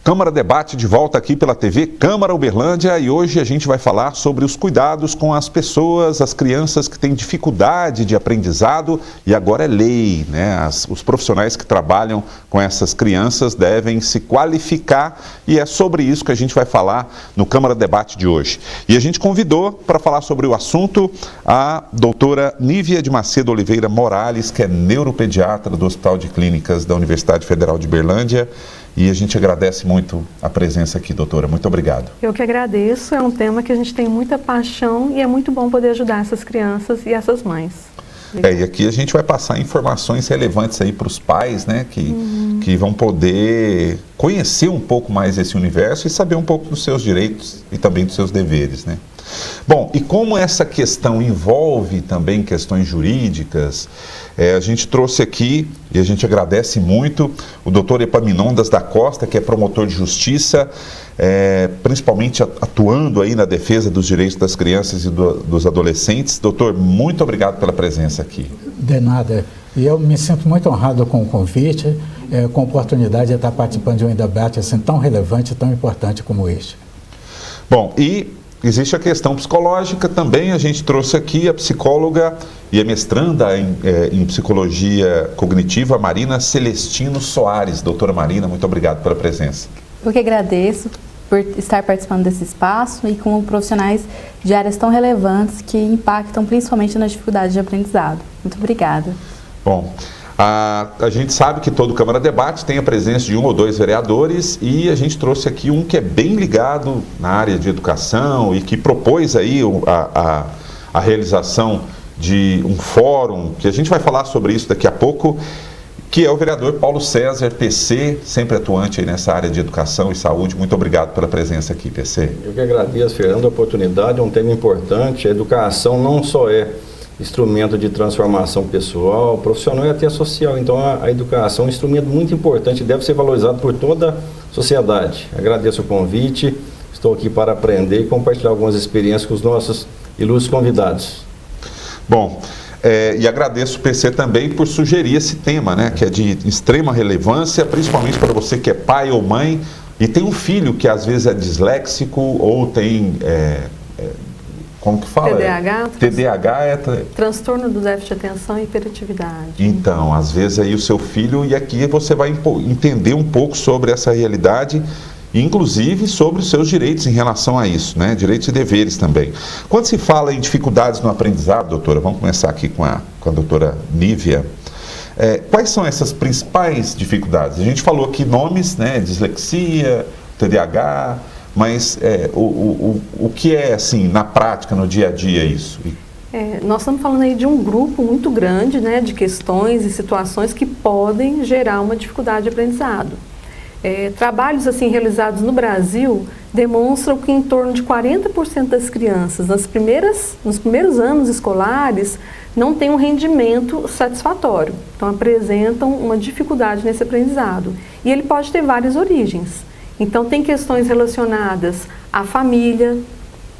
Câmara Debate de volta aqui pela TV Câmara Uberlândia e hoje a gente vai falar sobre os cuidados com as pessoas, as crianças que têm dificuldade de aprendizado e agora é lei, né? Os profissionais que trabalham com essas crianças devem se qualificar e é sobre isso que a gente vai falar no Câmara Debate de hoje. E a gente convidou para falar sobre o assunto a doutora Nívia de Macedo Oliveira Morales, que é neuropediatra do Hospital de Clínicas da Universidade Federal de Uberlândia. E a gente agradece muito a presença aqui, doutora. Muito obrigado. Eu que agradeço. É um tema que a gente tem muita paixão e é muito bom poder ajudar essas crianças e essas mães. E aqui a gente vai passar informações relevantes aí para os pais, né, que vão poder conhecer um pouco mais esse universo e saber um pouco dos seus direitos e também dos seus deveres, né? Bom, e como essa questão envolve também questões jurídicas, a gente trouxe aqui, e a gente agradece muito, o doutor Epaminondas da Costa, que é promotor de justiça, principalmente atuando aí na defesa dos direitos das crianças e dos adolescentes. Doutor, muito obrigado pela presença aqui. De nada. E eu me sinto muito honrado com o convite, com a oportunidade de estar participando de um debate assim tão relevante e tão importante como este. Bom, e existe a questão psicológica também. A gente trouxe aqui a psicóloga e a mestranda em psicologia cognitiva, Marina Celestino Soares. Doutora Marina, muito obrigado pela presença. Eu que agradeço por estar participando desse espaço e com profissionais de áreas tão relevantes que impactam principalmente nas dificuldades de aprendizado. Muito obrigada. Bom, a gente sabe que todo Câmara Debate tem a presença de um ou dois vereadores e a gente trouxe aqui um que é bem ligado na área de educação e que propôs aí a realização de um fórum, que a gente vai falar sobre isso daqui a pouco, que é o vereador Paulo César, PC, sempre atuante aí nessa área de educação e saúde. Muito obrigado pela presença aqui, PC. Eu que agradeço, Fernando, a oportunidade, é um tema importante. A educação não só é instrumento de transformação pessoal, profissional e até social. Então a educação é um instrumento muito importante e deve ser valorizado por toda a sociedade. Agradeço o convite, estou aqui para aprender e compartilhar algumas experiências com os nossos ilustres convidados. Bom, e agradeço o PC também por sugerir esse tema, né, que é de extrema relevância, principalmente para você que é pai ou mãe e tem um filho que às vezes é disléxico ou tem... como que fala? TDAH. TDAH transtorno do déficit de atenção e hiperatividade. Então, às vezes aí o seu filho, e aqui você vai entender um pouco sobre essa realidade, inclusive sobre os seus direitos em relação a isso, né? Direitos e deveres também. Quando se fala em dificuldades no aprendizado, doutora, vamos começar aqui com a doutora Nívia. Quais são essas principais dificuldades? A gente falou aqui nomes, né? Dislexia, TDAH... Mas o que é, assim, na prática, no dia a dia, isso? Nós estamos falando aí de um grupo muito grande, né, de questões e situações que podem gerar uma dificuldade de aprendizado. Trabalhos assim realizados no Brasil demonstram que em torno de 40% das crianças, nos primeiros anos escolares, não têm um rendimento satisfatório. Então, apresentam uma dificuldade nesse aprendizado. E ele pode ter várias origens. Então, tem questões relacionadas à família.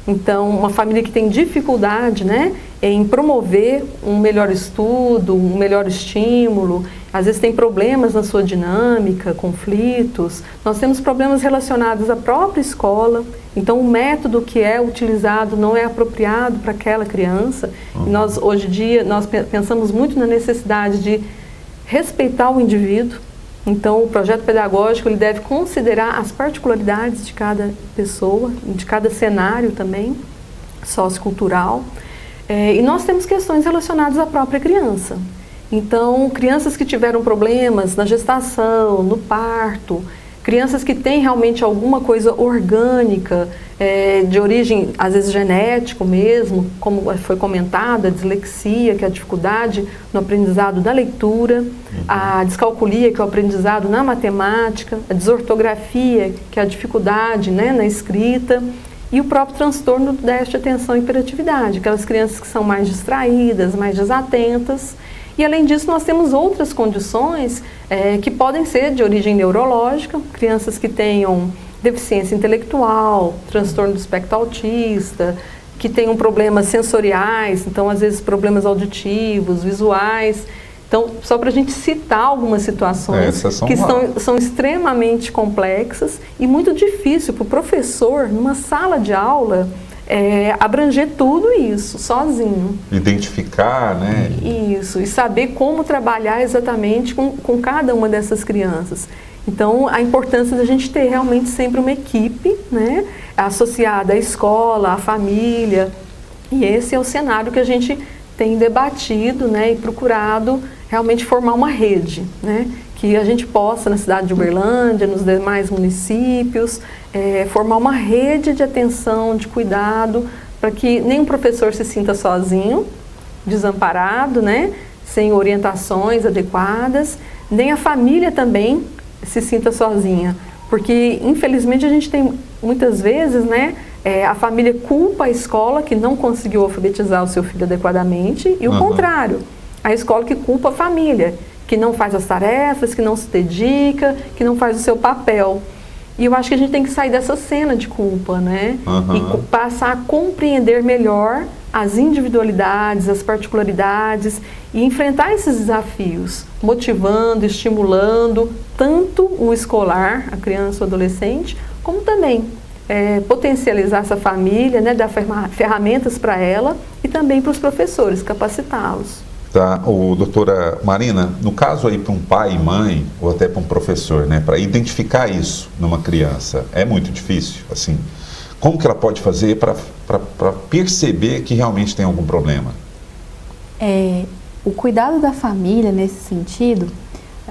Então, uma família que tem dificuldade, né, em promover um melhor estudo, um melhor estímulo. Às vezes tem problemas na sua dinâmica, conflitos. Nós temos problemas relacionados à própria escola. Então, o método que é utilizado não é apropriado para aquela criança. E nós, hoje em dia, nós pensamos muito na necessidade de respeitar o indivíduo. Então, o projeto pedagógico ele deve considerar as particularidades de cada pessoa, de cada cenário também, sociocultural. E nós temos questões relacionadas à própria criança. Então, crianças que tiveram problemas na gestação, no parto, crianças que têm realmente alguma coisa orgânica, de origem, às vezes, genético mesmo, como foi comentada, a dislexia, que é a dificuldade no aprendizado da leitura, a descalculia, que é o aprendizado na matemática, a desortografia, que é a dificuldade, né, na escrita, e o próprio transtorno do déficit de atenção e hiperatividade, aquelas crianças que são mais distraídas, mais desatentas. E, além disso, nós temos outras condições que podem ser de origem neurológica, crianças que tenham deficiência intelectual, transtorno do espectro autista, que tenham problemas sensoriais, então, às vezes, problemas auditivos, visuais, Então, só para a gente citar algumas situações que são extremamente complexas e muito difícil para o professor, numa sala de aula, abranger tudo isso sozinho. Identificar, né? Isso, e saber como trabalhar exatamente com cada uma dessas crianças. Então, a importância da gente ter realmente sempre uma equipe, né, associada à escola, à família, e esse é o cenário que a gente tem debatido, né, e procurado realmente formar uma rede, né, que a gente possa, na cidade de Uberlândia, nos demais municípios, formar uma rede de atenção, de cuidado, para que nenhum professor se sinta sozinho, desamparado, né, sem orientações adequadas, nem a família também se sinta sozinha, porque infelizmente a gente tem muitas vezes, né, a família culpa a escola que não conseguiu alfabetizar o seu filho adequadamente e o contrário, a escola que culpa a família, que não faz as tarefas, que não se dedica, que não faz o seu papel. E eu acho que a gente tem que sair dessa cena de culpa, né, e passar a compreender melhor as individualidades, as particularidades e enfrentar esses desafios, motivando, estimulando tanto o escolar, a criança ou adolescente, como também potencializar essa família, né, dar ferramentas para ela e também para os professores, capacitá-los. Tá, doutora Marina, no caso aí para um pai e mãe, ou até para um professor, né, para identificar isso numa criança, é muito difícil, assim. Como que ela pode fazer para perceber que realmente tem algum problema? O cuidado da família nesse sentido,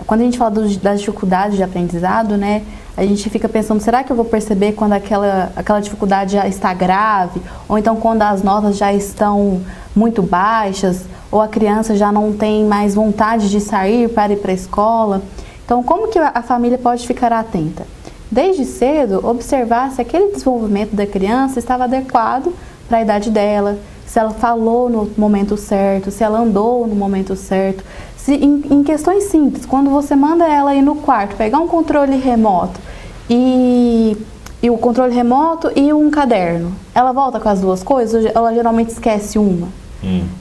quando a gente fala das dificuldades de aprendizado, né, a gente fica pensando, será que eu vou perceber quando aquela dificuldade já está grave? Ou então quando as notas já estão muito baixas? Ou a criança já não tem mais vontade de sair para ir para a escola? Então, como que a família pode ficar atenta? Desde cedo, observar se aquele desenvolvimento da criança estava adequado para a idade dela, se ela falou no momento certo, se ela andou no momento certo. Se, em questões simples, quando você manda ela ir no quarto, pegar um controle remoto e o controle remoto e um caderno, ela volta com as duas coisas ou ela geralmente esquece uma?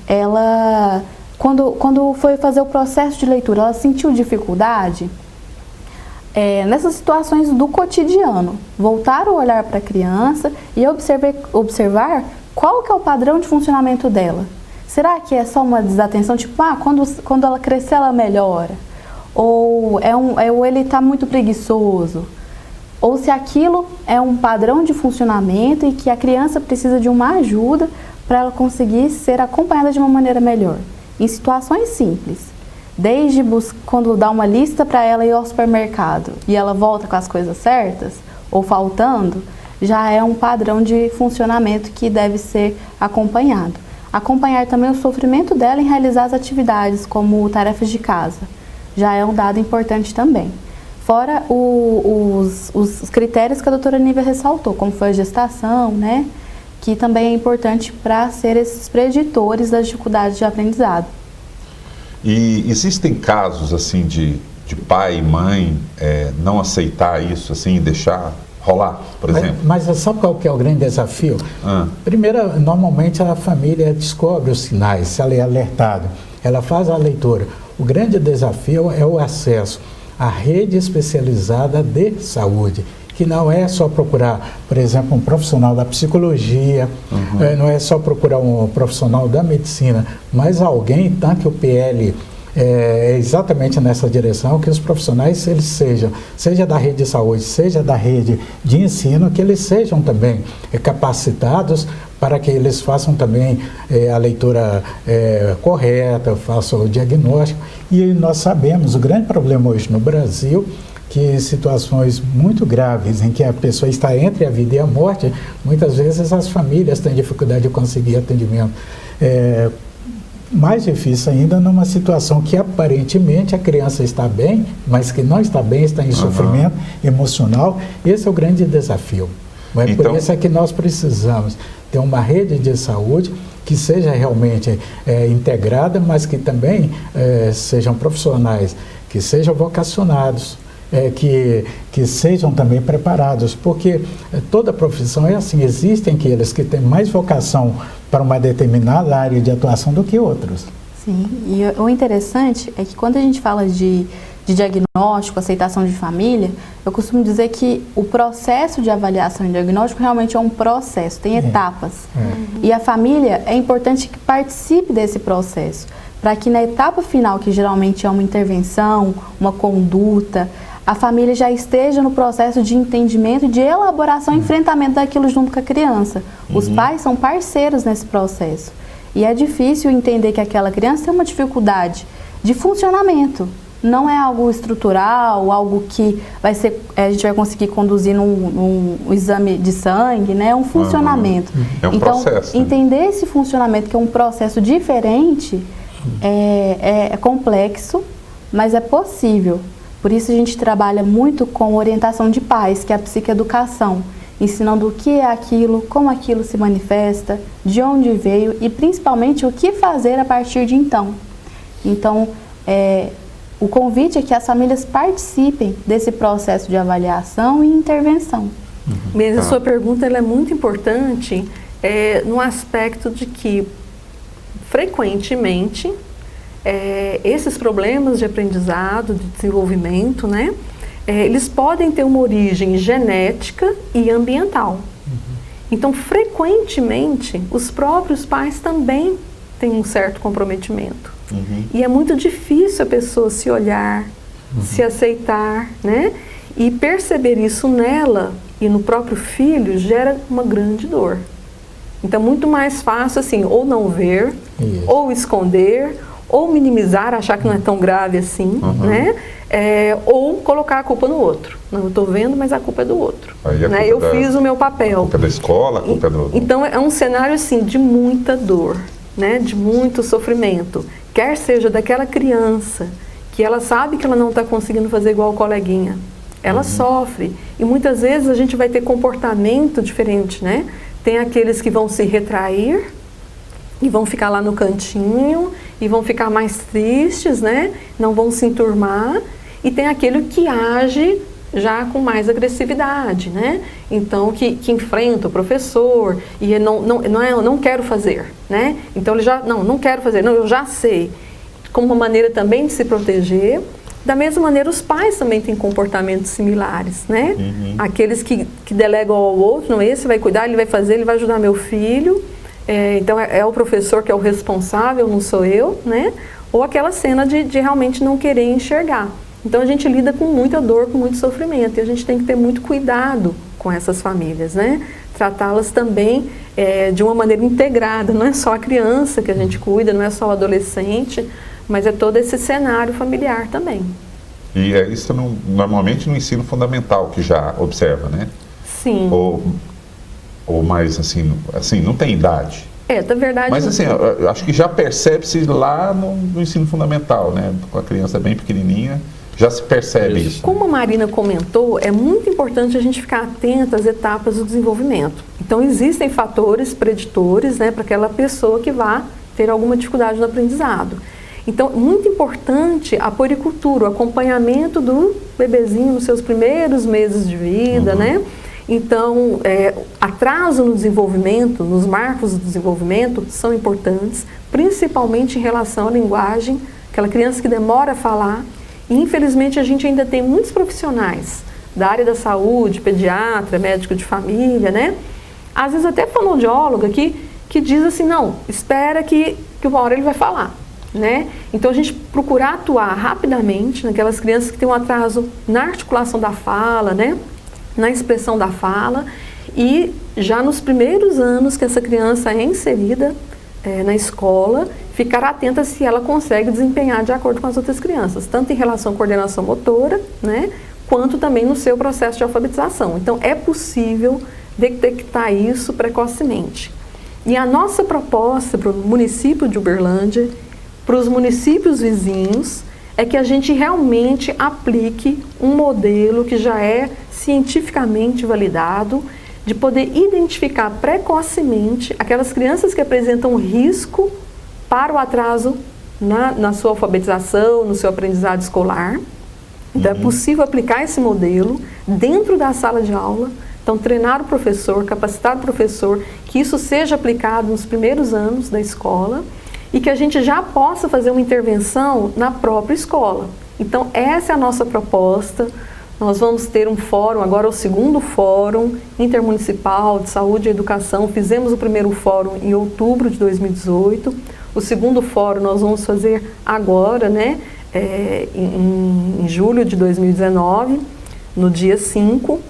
Ela, quando foi fazer o processo de leitura, ela sentiu dificuldade? Nessas situações do cotidiano, voltar o olhar para a criança e observar qual que é o padrão de funcionamento dela. Será que é só uma desatenção, tipo, quando ela crescer ela melhora? Ou ele está muito preguiçoso? Ou se aquilo é um padrão de funcionamento e que a criança precisa de uma ajuda para ela conseguir ser acompanhada de uma maneira melhor. Em situações simples, desde quando dá uma lista para ela ir ao supermercado e ela volta com as coisas certas ou faltando, já é um padrão de funcionamento que deve ser acompanhado. Acompanhar também o sofrimento dela em realizar as atividades, como tarefas de casa, já é um dado importante também. Fora os critérios que a doutora Nívia ressaltou, como foi a gestação, né? Que também é importante para ser esses preditores das dificuldades de aprendizado. E existem casos assim de pai e mãe não aceitar isso, assim, deixar rolar, por exemplo? Mas sabe qual que é o grande desafio? Primeiro, normalmente a família descobre os sinais, se ela é alertada, ela faz a leitura. O grande desafio é o acesso à rede especializada de saúde, que não é só procurar, por exemplo, um profissional da psicologia, não é só procurar um profissional da medicina, mas alguém, tá, que o PL é exatamente nessa direção, que os profissionais, eles seja da rede de saúde, seja da rede de ensino, que eles sejam também capacitados para que eles façam também a leitura correta, façam o diagnóstico. E nós sabemos, o grande problema hoje no Brasil, que situações muito graves em que a pessoa está entre a vida e a morte, muitas vezes as famílias têm dificuldade de conseguir atendimento. Mais difícil ainda numa situação que aparentemente a criança está bem, mas que não está bem, está em sofrimento emocional. Esse é o grande desafio. Então, por isso é que nós precisamos ter uma rede de saúde que seja realmente integrada, mas que também sejam profissionais, que sejam vocacionados, que sejam também preparados, porque toda profissão é assim, existem aqueles que têm mais vocação para uma determinada área de atuação do que outros. Sim, e o interessante é que quando a gente fala de diagnóstico, aceitação de família, eu costumo dizer que o processo de avaliação e diagnóstico realmente é um processo, tem etapas. E a família é importante que participe desse processo, para que na etapa final, que geralmente é uma intervenção, uma conduta, a família já esteja no processo de entendimento, de elaboração e enfrentamento daquilo junto com a criança. Os pais são parceiros nesse processo. E é difícil entender que aquela criança tem uma dificuldade de funcionamento. Não é algo estrutural, algo que a gente vai conseguir conduzir num exame de sangue, né? É um funcionamento. É um então, processo. entender esse funcionamento, que é um processo diferente, é complexo, mas é possível. Por isso a gente trabalha muito com orientação de pais, que é a psicoeducação, ensinando o que é aquilo, como aquilo se manifesta, de onde veio e principalmente o que fazer a partir de então. Então, o convite é que as famílias participem desse processo de avaliação e intervenção. Mas a sua pergunta ela é muito importante no aspecto de que, frequentemente, esses problemas de aprendizado, de desenvolvimento, né, eles podem ter uma origem genética e ambiental. Então, frequentemente, os próprios pais também têm um certo comprometimento. E é muito difícil a pessoa se olhar, se aceitar, né? E perceber isso nela e no próprio filho gera uma grande dor. Então, muito mais fácil, assim, ou não ver, ou esconder, ou minimizar, achar que não é tão grave assim, né? Ou colocar a culpa no outro. Não, eu estou vendo, mas a culpa é do outro. Né? Eu fiz o meu papel. A culpa é da escola, a culpa é do... Então, é um cenário, assim, de muita dor, né? De muito sofrimento. Quer seja daquela criança, que ela sabe que ela não está conseguindo fazer igual o coleguinha. Ela sofre. E muitas vezes a gente vai ter comportamento diferente, né? Tem aqueles que vão se retrair e vão ficar lá no cantinho e vão ficar mais tristes, né? Não vão se enturmar. E tem aquele que age já com mais agressividade, né? Então, que enfrenta o professor e eu não quero fazer, né? Então, ele já, não quero fazer, não, eu já sei. Como uma maneira também de se proteger. Da mesma maneira, os pais também têm comportamentos similares, né? Aqueles que delegam ao outro, não, esse vai cuidar, ele vai fazer, ele vai ajudar meu filho. Então, é o professor que é o responsável, não sou eu, né? Ou aquela cena de realmente não querer enxergar. Então, a gente lida com muita dor, com muito sofrimento, e a gente tem que ter muito cuidado com essas famílias, né? Tratá-las também de uma maneira integrada, não é só a criança que a gente cuida, não é só o adolescente, mas é todo esse cenário familiar também. E isso normalmente no ensino fundamental que já observa, né? Sim. Ou mais assim, não tem idade. Da verdade... Mas assim, eu acho que já percebe-se lá no ensino fundamental, né? Com a criança bem pequenininha, já se percebe isso. Como a Marina comentou, é muito importante a gente ficar atento às etapas do desenvolvimento. Então, existem fatores preditores, né, para aquela pessoa que vá ter alguma dificuldade no aprendizado. Então, muito importante a puericultura, o acompanhamento do bebezinho nos seus primeiros meses de vida, né? Então, atraso no desenvolvimento, nos marcos do desenvolvimento, são importantes, principalmente em relação à linguagem, aquela criança que demora a falar. E, infelizmente, a gente ainda tem muitos profissionais da área da saúde, pediatra, médico de família, né? Às vezes até fonoaudióloga que diz assim, não, espera que uma hora ele vai falar, né? Então, a gente procurar atuar rapidamente naquelas crianças que têm um atraso na articulação da fala, né? Na expressão da fala, e já nos primeiros anos que essa criança é inserida na escola, ficar atenta se ela consegue desempenhar de acordo com as outras crianças, tanto em relação à coordenação motora, né, quanto também no seu processo de alfabetização. Então, é possível detectar isso precocemente. E a nossa proposta para o município de Uberlândia, para os municípios vizinhos, é que a gente realmente aplique um modelo que já é cientificamente validado, de poder identificar precocemente aquelas crianças que apresentam risco para o atraso na sua alfabetização, no seu aprendizado escolar. Então, é possível aplicar esse modelo dentro da sala de aula. Então, treinar o professor, capacitar o professor, que isso seja aplicado nos primeiros anos da escola. e que a gente já possa fazer uma intervenção na própria escola. Então, essa é a nossa proposta. Nós vamos ter um fórum, agora o segundo fórum intermunicipal de saúde e educação. Fizemos o primeiro fórum em outubro de 2018. O segundo fórum nós vamos fazer agora, né, em julho de 2019, no dia 5,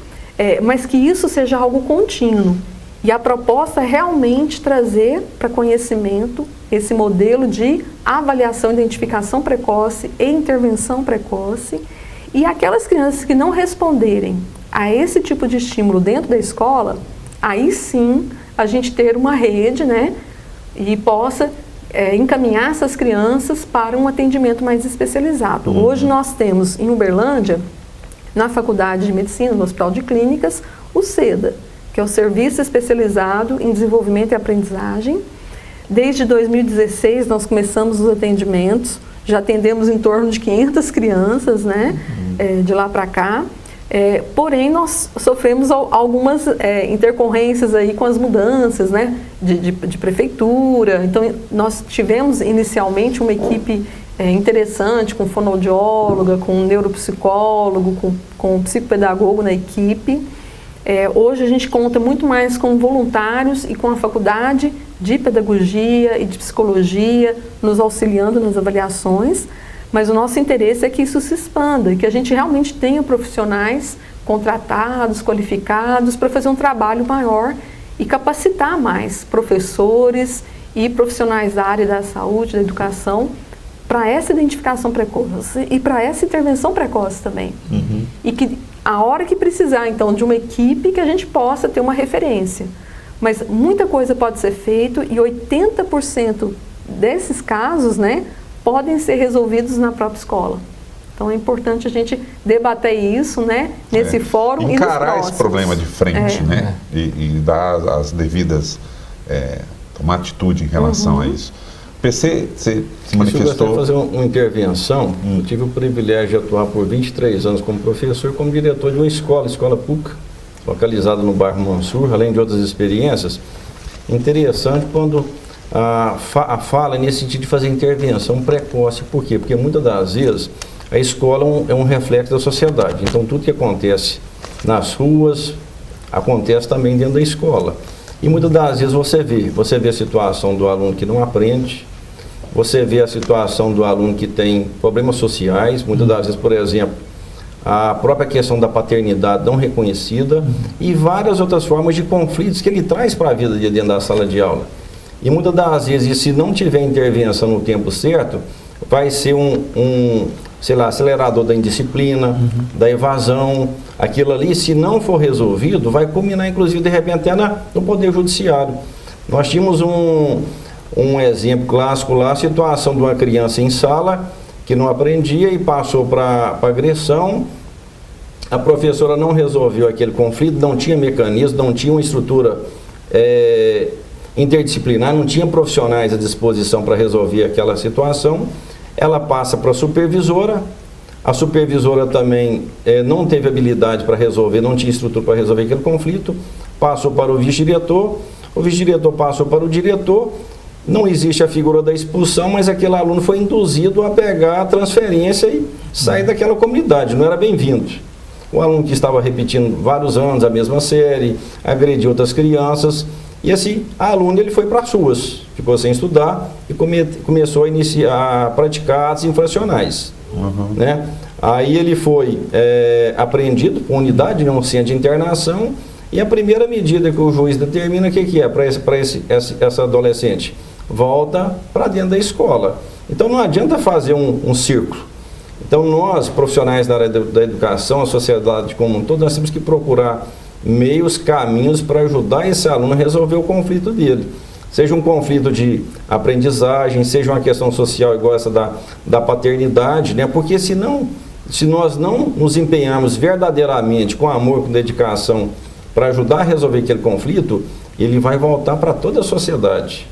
mas que isso seja algo contínuo. E a proposta é realmente trazer para conhecimento esse modelo de avaliação, identificação precoce e intervenção precoce. E aquelas crianças que não responderem a esse tipo de estímulo dentro da escola, aí sim a gente ter uma rede, né, e possa encaminhar essas crianças para um atendimento mais especializado. Hoje nós temos em Uberlândia, na Faculdade de Medicina, no Hospital de Clínicas, o SEDA, que é o Serviço Especializado em Desenvolvimento e Aprendizagem. Desde 2016 nós começamos os atendimentos, já atendemos em torno de 500 crianças, né, de lá para cá. Porém, nós sofremos algumas intercorrências aí com as mudanças, né, de prefeitura. Então, nós tivemos inicialmente uma equipe interessante, com fonoaudióloga, com neuropsicólogo, com psicopedagogo na equipe. Hoje a gente conta muito mais com voluntários e com a faculdade de pedagogia e de psicologia nos auxiliando nas avaliações, mas o nosso interesse é que isso se expanda e que a gente realmente tenha profissionais contratados, qualificados para fazer um trabalho maior e capacitar mais professores e profissionais da área da saúde, da educação, para essa identificação precoce e para essa intervenção precoce também. E que a hora que precisar, então, de uma equipe que a gente possa ter uma referência. Mas muita coisa pode ser feito e 80% desses casos, né, podem ser resolvidos na própria escola. Então é importante a gente debater isso, né, nesse fórum e nos próximos. Encarar esse problema de frente, né, e dar as devidas, tomar atitude em relação a isso. PC, você se manifestou... Eu gostaria de fazer uma intervenção. Eu tive o privilégio de atuar por 23 anos como professor, como diretor de uma escola pública, localizada no bairro Mansur, além de outras experiências. Interessante quando a fala nesse sentido de fazer intervenção precoce. Por quê? Porque muitas das vezes a escola é um reflexo da sociedade. Então tudo que acontece nas ruas acontece também dentro da escola. E muitas das vezes você vê a situação do aluno que não aprende, você vê a situação do aluno que tem problemas sociais, muitas das vezes, por exemplo, a própria questão da paternidade não reconhecida e várias outras formas de conflitos que ele traz para a vida dentro da sala de aula. E muitas das vezes, se não tiver intervenção no tempo certo, vai ser sei lá, acelerador da indisciplina, da evasão. Aquilo ali, se não for resolvido, vai culminar, inclusive, de repente, até no Poder Judiciário. Nós tínhamos um exemplo clássico lá, a situação de uma criança em sala que não aprendia e passou para agressão. A professora não resolveu aquele conflito, não tinha mecanismo, não tinha uma estrutura interdisciplinar, não tinha profissionais à disposição para resolver aquela situação. Ela passa para a supervisora também não teve habilidade para resolver, não tinha estrutura para resolver aquele conflito, passou para o vice-diretor passou para o diretor, não existe a figura da expulsão, mas aquele aluno foi induzido a pegar a transferência e sair daquela comunidade, não era bem-vindo. O aluno que estava repetindo vários anos a mesma série, agrediu outras crianças, e assim, o aluno ele foi para as ruas, ficou sem estudar e começou a praticar atos infracionais. Né? Aí ele foi apreendido por unidade, um centro de internação, e a primeira medida que o juiz determina, o que é para essa adolescente? Volta para dentro da escola. Então não adianta fazer um círculo. Então nós, profissionais da área da educação, a sociedade como um todo, nós temos que procurar meios, caminhos para ajudar esse aluno a resolver o conflito dele. Seja um conflito de aprendizagem, seja uma questão social igual essa da paternidade, né? Porque se nós não nos empenharmos verdadeiramente com amor, com dedicação para ajudar a resolver aquele conflito, ele vai voltar para toda a sociedade.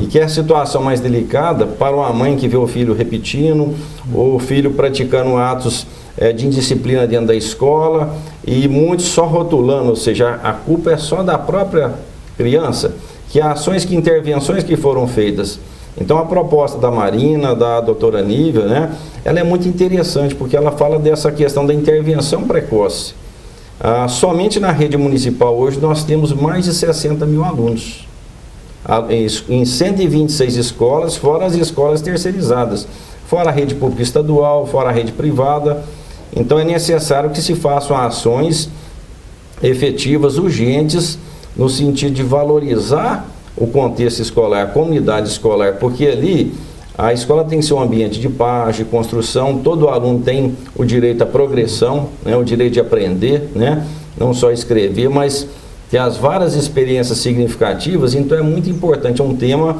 E que é a situação mais delicada para uma mãe que vê o filho repetindo, ou o filho praticando atos de indisciplina dentro da escola, e muitos só rotulando, ou seja, a culpa é só da própria criança, que ações, que intervenções que foram feitas Então a proposta da Marina, da doutora Nívia, né, ela é muito interessante, porque ela fala dessa questão da intervenção precoce. Somente na rede municipal hoje nós temos mais de 60 mil alunos, em 126 escolas, fora as escolas terceirizadas, fora a rede pública estadual, fora a rede privada. Então é necessário que se façam ações efetivas, urgentes, no sentido de valorizar o contexto escolar, a comunidade escolar, porque ali a escola tem que ser um ambiente de paz, de construção, todo aluno tem o direito à progressão, né, o direito de aprender, né, não só escrever, mas ter as várias experiências significativas. Então é muito importante, é um tema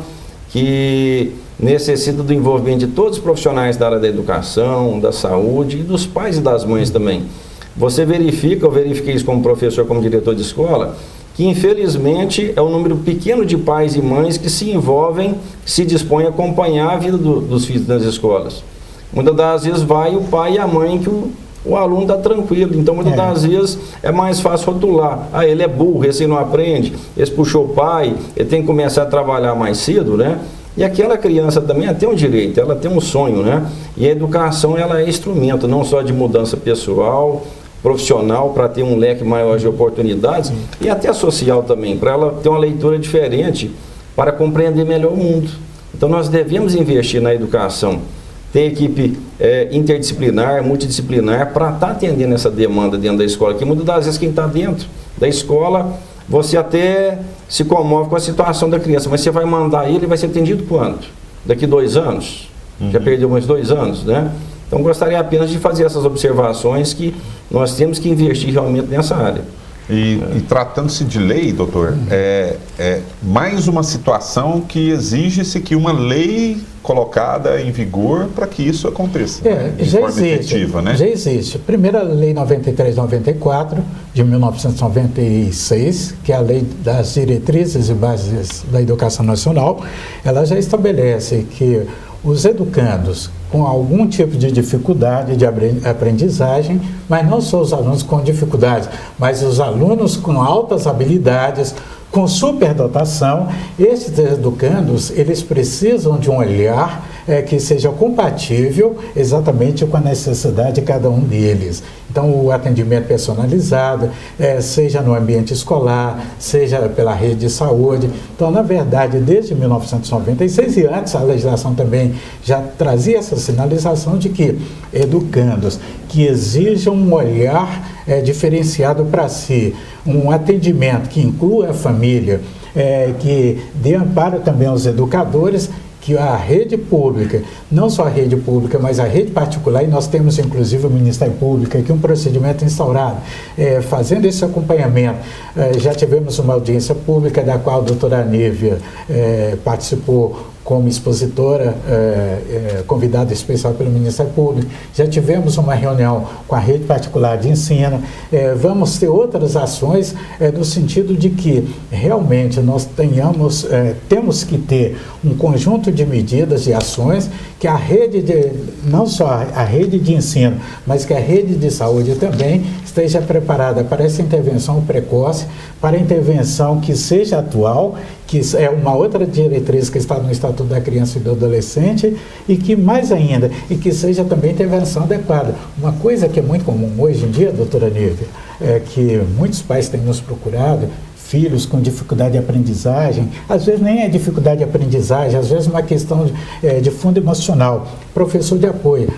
que necessita do envolvimento de todos os profissionais da área da educação, da saúde e dos pais e das mães também. Você verifica, eu verifiquei isso como professor, como diretor de escola, que infelizmente é um número pequeno de pais e mães que se envolvem, que se dispõem a acompanhar a vida dos filhos nas escolas. Muitas das vezes vai o pai e a mãe que o aluno está tranquilo, então muitas das vezes é mais fácil rotular. Ele é burro, esse não aprende, esse puxou o pai, ele tem que começar a trabalhar mais cedo, né? E aquela criança também tem um direito, ela tem um sonho, né? E a educação, ela é instrumento não só de mudança pessoal, profissional, para ter um leque maior de oportunidades, e até social também, para ela ter uma leitura diferente, para compreender melhor o mundo. Então nós devemos investir na educação, ter equipe interdisciplinar, multidisciplinar, para estar atendendo essa demanda dentro da escola, que muitas das vezes quem está dentro da escola, você até se comove com a situação da criança, mas você vai mandar ele vai ser atendido quando? Daqui 2 anos? Já perdeu mais 2 anos, né? Então gostaria apenas de fazer essas observações que nós temos que investir realmente nessa área. E tratando-se de lei, doutor, é mais uma situação que exige-se que uma lei colocada em vigor para que isso aconteça, de já forma existe, efetiva, né? Já existe. Primeira lei 93/94, de 1996, que é a lei das diretrizes e bases da educação nacional, ela já estabelece que os educandos com algum tipo de dificuldade de aprendizagem, mas não só os alunos com dificuldades, mas os alunos com altas habilidades, com superdotação, esses educandos, eles precisam de um olhar que seja compatível exatamente com a necessidade de cada um deles. Então, o atendimento personalizado, seja no ambiente escolar, seja pela rede de saúde. Então, na verdade, desde 1996 e antes, a legislação também já trazia essa sinalização de que educandos que exijam um olhar diferenciado para si, um atendimento que inclua a família, que dê amparo também aos educadores, que a rede pública, não só a rede pública, mas a rede particular, e nós temos inclusive o Ministério Público aqui um procedimento instaurado, fazendo esse acompanhamento. Já tivemos uma audiência pública da qual a doutora Nívia participou como expositora, convidada especial pelo Ministério Público. Já tivemos uma reunião com a rede particular de ensino. Vamos ter outras ações no sentido de que realmente nós temos que ter um conjunto de medidas e ações que a rede não só a rede de ensino, mas que a rede de saúde também esteja preparada para essa intervenção precoce, para a intervenção que seja atual, que é uma outra diretriz que está no Estatuto da Criança e do Adolescente, e que mais ainda, e que seja também intervenção adequada. Uma coisa que é muito comum hoje em dia, doutora Nívia, é que muitos pais têm nos procurado, filhos com dificuldade de aprendizagem, às vezes nem é dificuldade de aprendizagem, às vezes uma questão de fundo emocional, professor de apoio.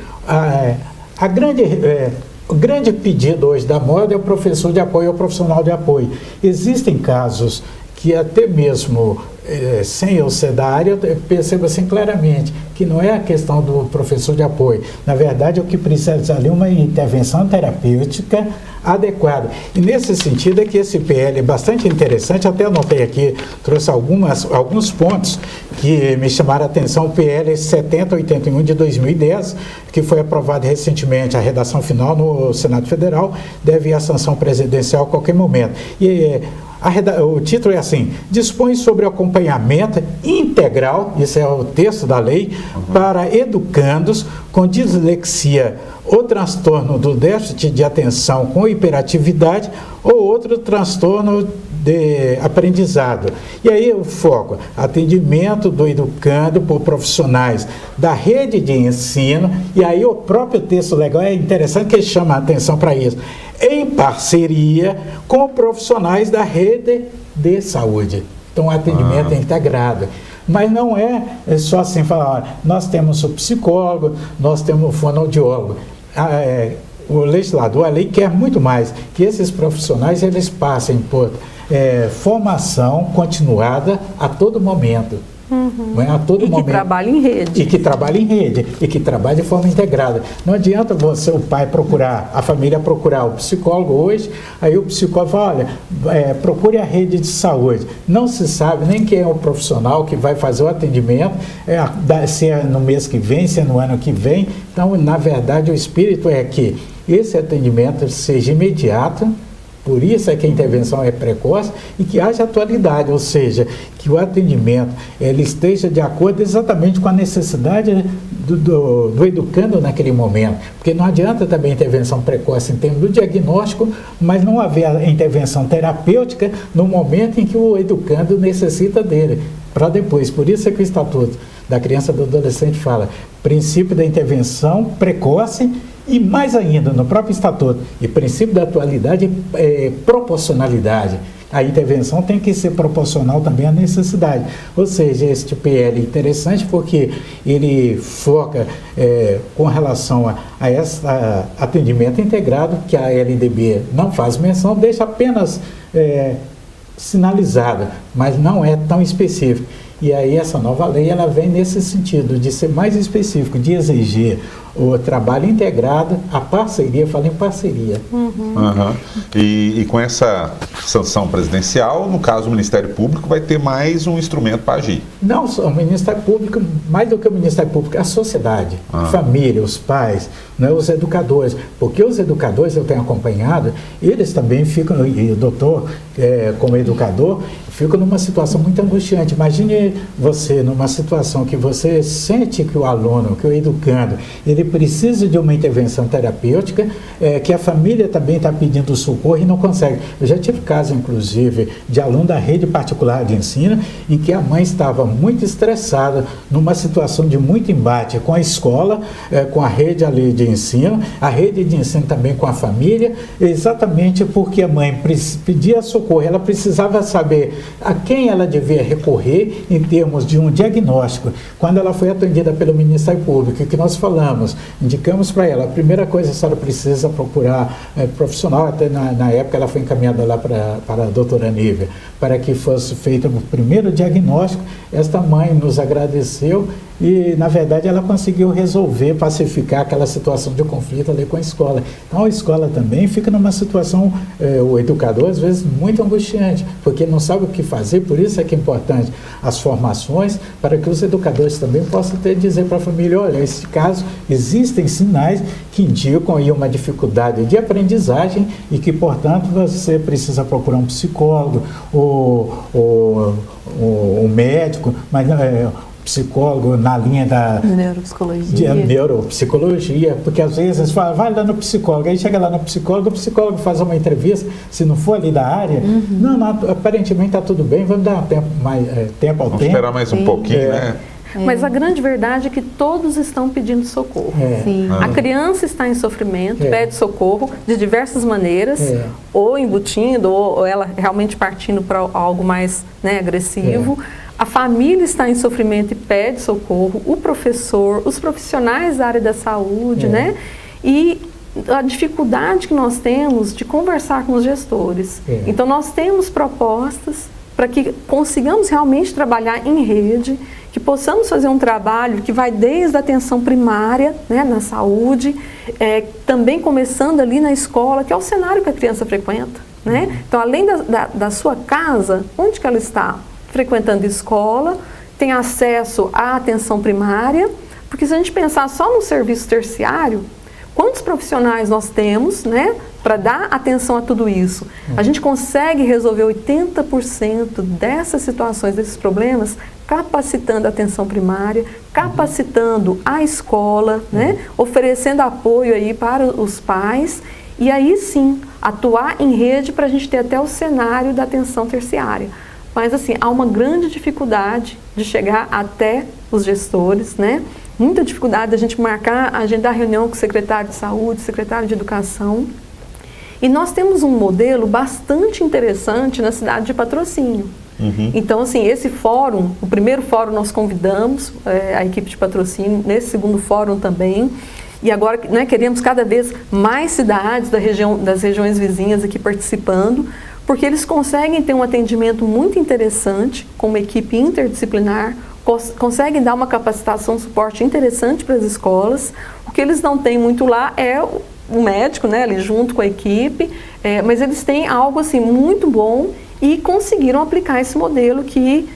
O grande pedido hoje da moda é o professor de apoio, o profissional de apoio. Existem casos que até mesmo sem eu ser da área, eu percebo assim claramente que não é a questão do professor de apoio. Na verdade, o que precisa ali é uma intervenção terapêutica adequada. E nesse sentido é que esse PL é bastante interessante, até anotei aqui, trouxe alguns pontos que me chamaram a atenção. O PL 7081 de 2010, que foi aprovado recentemente, a redação final no Senado Federal, deve ir à sanção presidencial a qualquer momento. E o título é assim: dispõe sobre o acompanhamento integral, isso é o texto da lei, para educandos com dislexia ou transtorno do déficit de atenção com hiperatividade ou outro transtorno de aprendizado. E aí o foco, atendimento do educando por profissionais da rede de ensino, e aí o próprio texto legal é interessante que ele chama a atenção para isso, em parceria com profissionais da rede de saúde. Então, o atendimento é integrado. Mas não é só assim falar, olha, nós temos o psicólogo, nós temos o fonoaudiólogo. O legislador, a lei quer muito mais, que esses profissionais eles passem por formação continuada a todo momento. A todo momento. Que trabalhe em rede. E que trabalhe em rede, e que trabalhe de forma integrada. Não adianta você, o pai, procurar, a família procurar o psicólogo hoje, aí o psicólogo fala, olha, procure a rede de saúde. Não se sabe nem quem é o profissional que vai fazer o atendimento, se é no mês que vem, se é no ano que vem. Então, na verdade, o espírito é que esse atendimento seja imediato. Por isso é que a intervenção é precoce e que haja atualidade, ou seja, que o atendimento ele esteja de acordo exatamente com a necessidade do educando naquele momento. Porque não adianta também a intervenção precoce em termos do diagnóstico, mas não haver a intervenção terapêutica no momento em que o educando necessita dele, para depois. Por isso é que o Estatuto da Criança e do Adolescente fala princípio da intervenção precoce. E mais ainda, no próprio Estatuto, e princípio da atualidade é proporcionalidade. A intervenção tem que ser proporcional também à necessidade. Ou seja, este PL é interessante porque ele foca com relação a esse atendimento integrado, que a LDB não faz menção, deixa apenas sinalizada, mas não é tão específico. E aí essa nova lei ela vem nesse sentido, de ser mais específico, de exigir o trabalho integrado, a parceria, fala em parceria. E com essa sanção presidencial, no caso o Ministério Público vai ter mais um instrumento para agir. Não só o Ministério Público, mais do que o Ministério Público, a sociedade, a família, os pais, né, os educadores. Porque os educadores, eu tenho acompanhado, eles também ficam, e o doutor, como educador, fica numa situação muito angustiante. Imagine você numa situação que você sente que o aluno, que o educando, ele precisa de uma intervenção terapêutica, que a família também está pedindo socorro e não consegue. Eu já tive caso, inclusive, de aluno da rede particular de ensino, em que a mãe estava muito estressada, numa situação de muito embate com a escola, com a rede ali de ensino, a rede de ensino também com a família, exatamente porque a mãe pedia socorro, ela precisava saber a quem ela devia recorrer em termos de um diagnóstico. Quando ela foi atendida pelo Ministério Público, que nós falamos, indicamos para ela, a primeira coisa a senhora precisa procurar profissional, até na época ela foi encaminhada lá para a doutora Nívia, para que fosse feito o primeiro diagnóstico. Esta mãe nos agradeceu e, na verdade, ela conseguiu resolver, pacificar aquela situação de conflito ali com a escola. Então, a escola também fica numa situação, o educador, às vezes, muito angustiante, porque não sabe o que fazer, por isso é que é importante as formações, para que os educadores também possam dizer para a família, olha, nesse caso, existem sinais que indicam aí uma dificuldade de aprendizagem e que, portanto, você precisa procurar um psicólogo, o médico, mas psicólogo na linha da neuropsicologia, porque às vezes fala, vai lá no psicólogo, aí chega lá no psicólogo, o psicólogo faz uma entrevista, se não for ali da área, não, aparentemente está tudo bem, vamos dar tempo ao tempo. Vamos esperar mais um pouquinho, né? Mas a grande verdade é que todos estão pedindo socorro. A criança está em sofrimento, pede socorro de diversas maneiras, ou embutindo, ou ela realmente partindo para algo mais agressivo. A família está em sofrimento e pede socorro, o professor, os profissionais da área da saúde, né? E a dificuldade que nós temos de conversar com os gestores. Então, nós temos propostas para que consigamos realmente trabalhar em rede, que possamos fazer um trabalho que vai desde a atenção primária, né, na saúde, também começando ali na escola, que é o cenário que a criança frequenta, né? Então, além da sua casa, onde que ela está? Frequentando escola, tem acesso à atenção primária, porque se a gente pensar só no serviço terciário, quantos profissionais nós temos, né, para dar atenção a tudo isso? A gente consegue resolver 80% dessas situações, desses problemas, capacitando a atenção primária, capacitando a escola, né, oferecendo apoio aí para os pais, e aí sim, atuar em rede para a gente ter até o cenário da atenção terciária. Mas assim, há uma grande dificuldade de chegar até os gestores, né? Muita dificuldade da gente marcar, agendar reunião com o secretário de saúde, secretário de educação. E nós temos um modelo bastante interessante na cidade de Patrocínio. Então, assim, esse fórum, o primeiro fórum nós convidamos a equipe de Patrocínio, nesse segundo fórum também. E agora, né, queremos cada vez mais cidades das regiões vizinhas aqui participando, porque eles conseguem ter um atendimento muito interessante, com uma equipe interdisciplinar, conseguem dar uma capacitação, suporte interessante para as escolas. O que eles não têm muito lá é o médico, né, ali junto com a equipe, mas eles têm algo assim muito bom e conseguiram aplicar esse modelo que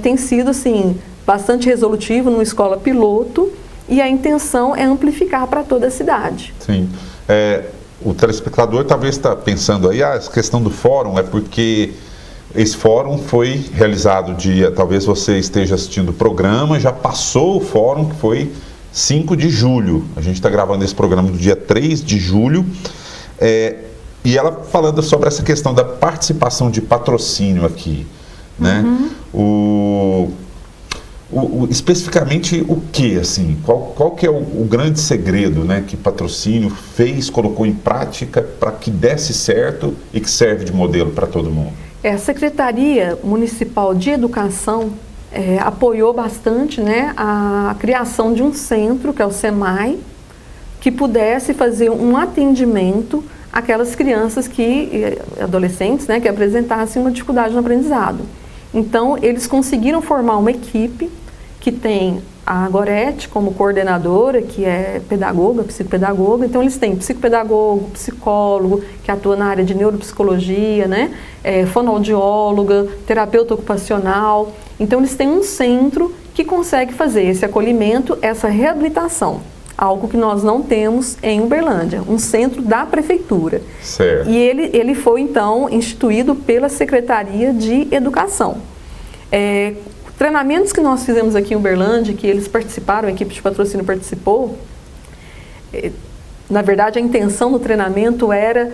tem sido assim bastante resolutivo numa escola piloto, e a intenção é amplificar para toda a cidade. Sim. O telespectador talvez está pensando aí, a questão do fórum é porque esse fórum foi realizado talvez você esteja assistindo o programa, já passou o fórum, que foi 5 de julho. A gente está gravando esse programa no dia 3 de julho. E ela falando sobre essa questão da participação de Patrocínio aqui, né? Especificamente o que, assim, qual que é o grande segredo, né, que Patrocínio colocou em prática para que desse certo e que serve de modelo para todo mundo? A Secretaria Municipal de Educação apoiou bastante, né, a criação de um centro, que é o SEMAI, que pudesse fazer um atendimento àquelas crianças adolescentes, né, que apresentassem uma dificuldade no aprendizado. Então, eles conseguiram formar uma equipe que tem a Gorete como coordenadora, que é pedagoga, psicopedagoga. Então, eles têm psicopedagogo, psicólogo, que atua na área de neuropsicologia, né? Fonoaudióloga, terapeuta ocupacional. Então, eles têm um centro que consegue fazer esse acolhimento, essa reabilitação. Algo que nós não temos em Uberlândia, um centro da prefeitura. Certo. E ele foi, então, instituído pela Secretaria de Educação. Treinamentos que nós fizemos aqui em Uberlândia, que eles participaram, a equipe de Patrocínio participou, na verdade a intenção do treinamento era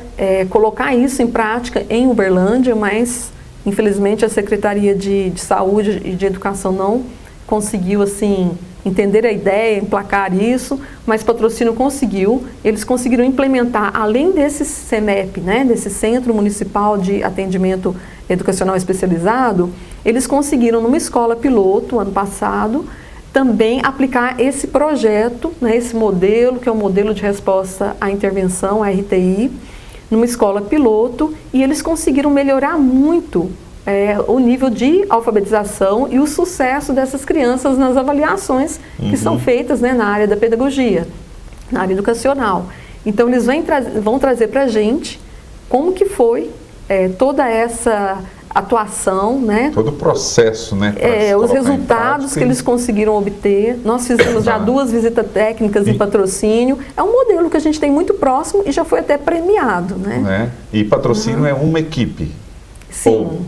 colocar isso em prática em Uberlândia, mas infelizmente a Secretaria de Saúde e de Educação não conseguiu, assim, entender a ideia, emplacar isso, mas Patrocínio conseguiu. Eles conseguiram implementar, além desse CEMEP, né, desse Centro Municipal de Atendimento Educacional Especializado, eles conseguiram, numa escola piloto, ano passado, também aplicar esse projeto, né, esse modelo, que é o modelo de resposta à intervenção, a RTI, numa escola piloto, e eles conseguiram melhorar muito o nível de alfabetização e o sucesso dessas crianças nas avaliações que são feitas, né, na área da pedagogia, na área educacional. Então, eles vão trazer para a gente como que foi toda essa atuação, né? Todo o processo, né? Os resultados que eles conseguiram obter. Nós fizemos já 2 visitas técnicas em Patrocínio. É um modelo que a gente tem muito próximo e já foi até premiado, né? E Patrocínio é uma equipe. Sim.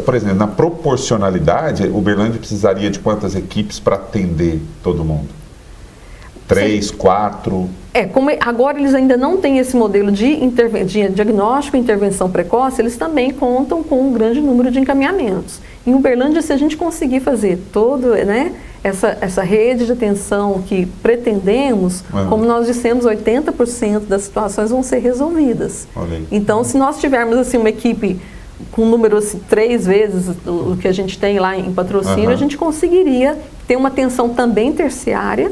Por exemplo, na proporcionalidade, Uberlândia precisaria de quantas equipes para atender todo mundo? 3, 4? Como agora eles ainda não têm esse modelo de diagnóstico e intervenção precoce, eles também contam com um grande número de encaminhamentos. Em Uberlândia, se a gente conseguir fazer todo, né, essa rede de atenção que pretendemos, como nós dissemos, 80% das situações vão ser resolvidas. Então, se nós tivermos assim uma equipe com um número assim, 3 vezes o que a gente tem lá em Patrocínio, a gente conseguiria ter uma atenção também terciária,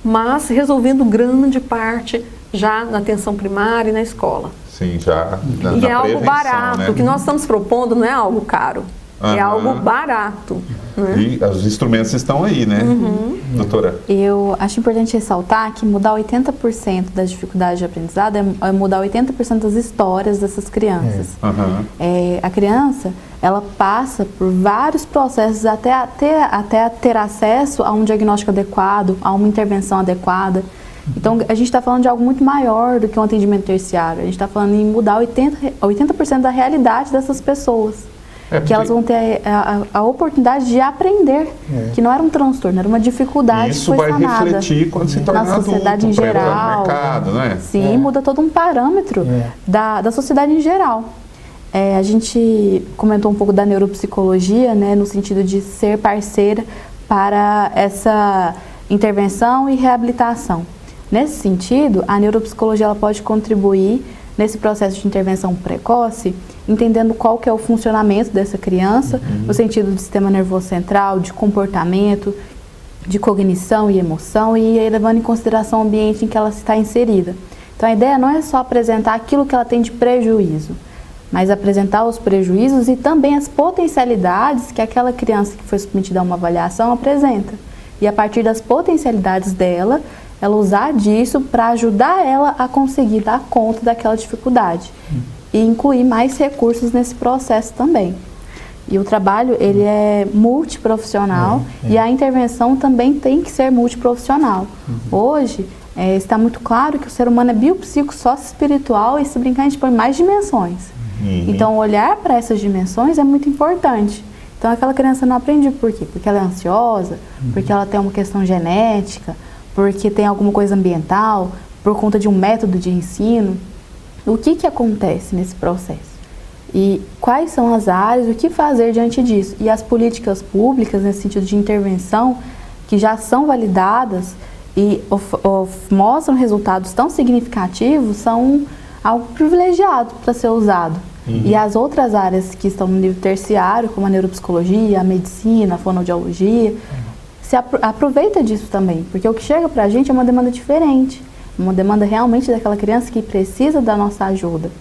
mas resolvendo grande parte já na atenção primária e na escola. Sim, já na E é algo barato, né? O que nós estamos propondo não é algo caro, é algo barato. Né? E os instrumentos estão aí, né, doutora? Eu acho importante ressaltar que mudar 80% das dificuldades de aprendizado é mudar 80% das histórias dessas crianças. A criança, ela passa por vários processos até ter acesso a um diagnóstico adequado, a uma intervenção adequada. Então, a gente está falando de algo muito maior do que um atendimento terciário. A gente está falando em mudar 80% da realidade dessas pessoas. que elas vão ter a oportunidade de aprender, que não era um transtorno, era uma dificuldade isso que foi vai sanada. refletir quando se tornar na sociedade adulto, em para entrar geral. no mercado, né? Sim, muda todo um parâmetro da sociedade em geral. A gente comentou um pouco da neuropsicologia, né, no sentido de ser parceira para essa intervenção e reabilitação. Nesse sentido, a neuropsicologia ela pode contribuir nesse processo de intervenção precoce, entendendo qual que é o funcionamento dessa criança, no sentido do sistema nervoso central, de comportamento, de cognição e emoção, e levando em consideração o ambiente em que ela está inserida. Então a ideia não é só apresentar aquilo que ela tem de prejuízo, mas apresentar os prejuízos e também as potencialidades que aquela criança que foi submetida a uma avaliação apresenta. E a partir das potencialidades dela, ela usar disso para ajudar ela a conseguir dar conta daquela dificuldade e incluir mais recursos nesse processo também. E o trabalho, ele é multiprofissional e a intervenção também tem que ser multiprofissional. Hoje, está muito claro que o ser humano é biopsico, sócio-espiritual e, se brincar, a gente põe mais dimensões. Então, olhar para essas dimensões é muito importante. Então, aquela criança não aprende por quê? Porque ela é ansiosa, porque ela tem uma questão genética, porque tem alguma coisa ambiental, por conta de um método de ensino. O que acontece nesse processo? E quais são as áreas, o que fazer diante disso? E as políticas públicas, nesse sentido de intervenção, que já são validadas e mostram resultados tão significativos, são algo privilegiado para ser usado. E as outras áreas que estão no nível terciário, como a neuropsicologia, a medicina, a fonoaudiologia, se aproveita disso também, porque o que chega para a gente é uma demanda diferente, uma demanda realmente daquela criança que precisa da nossa ajuda.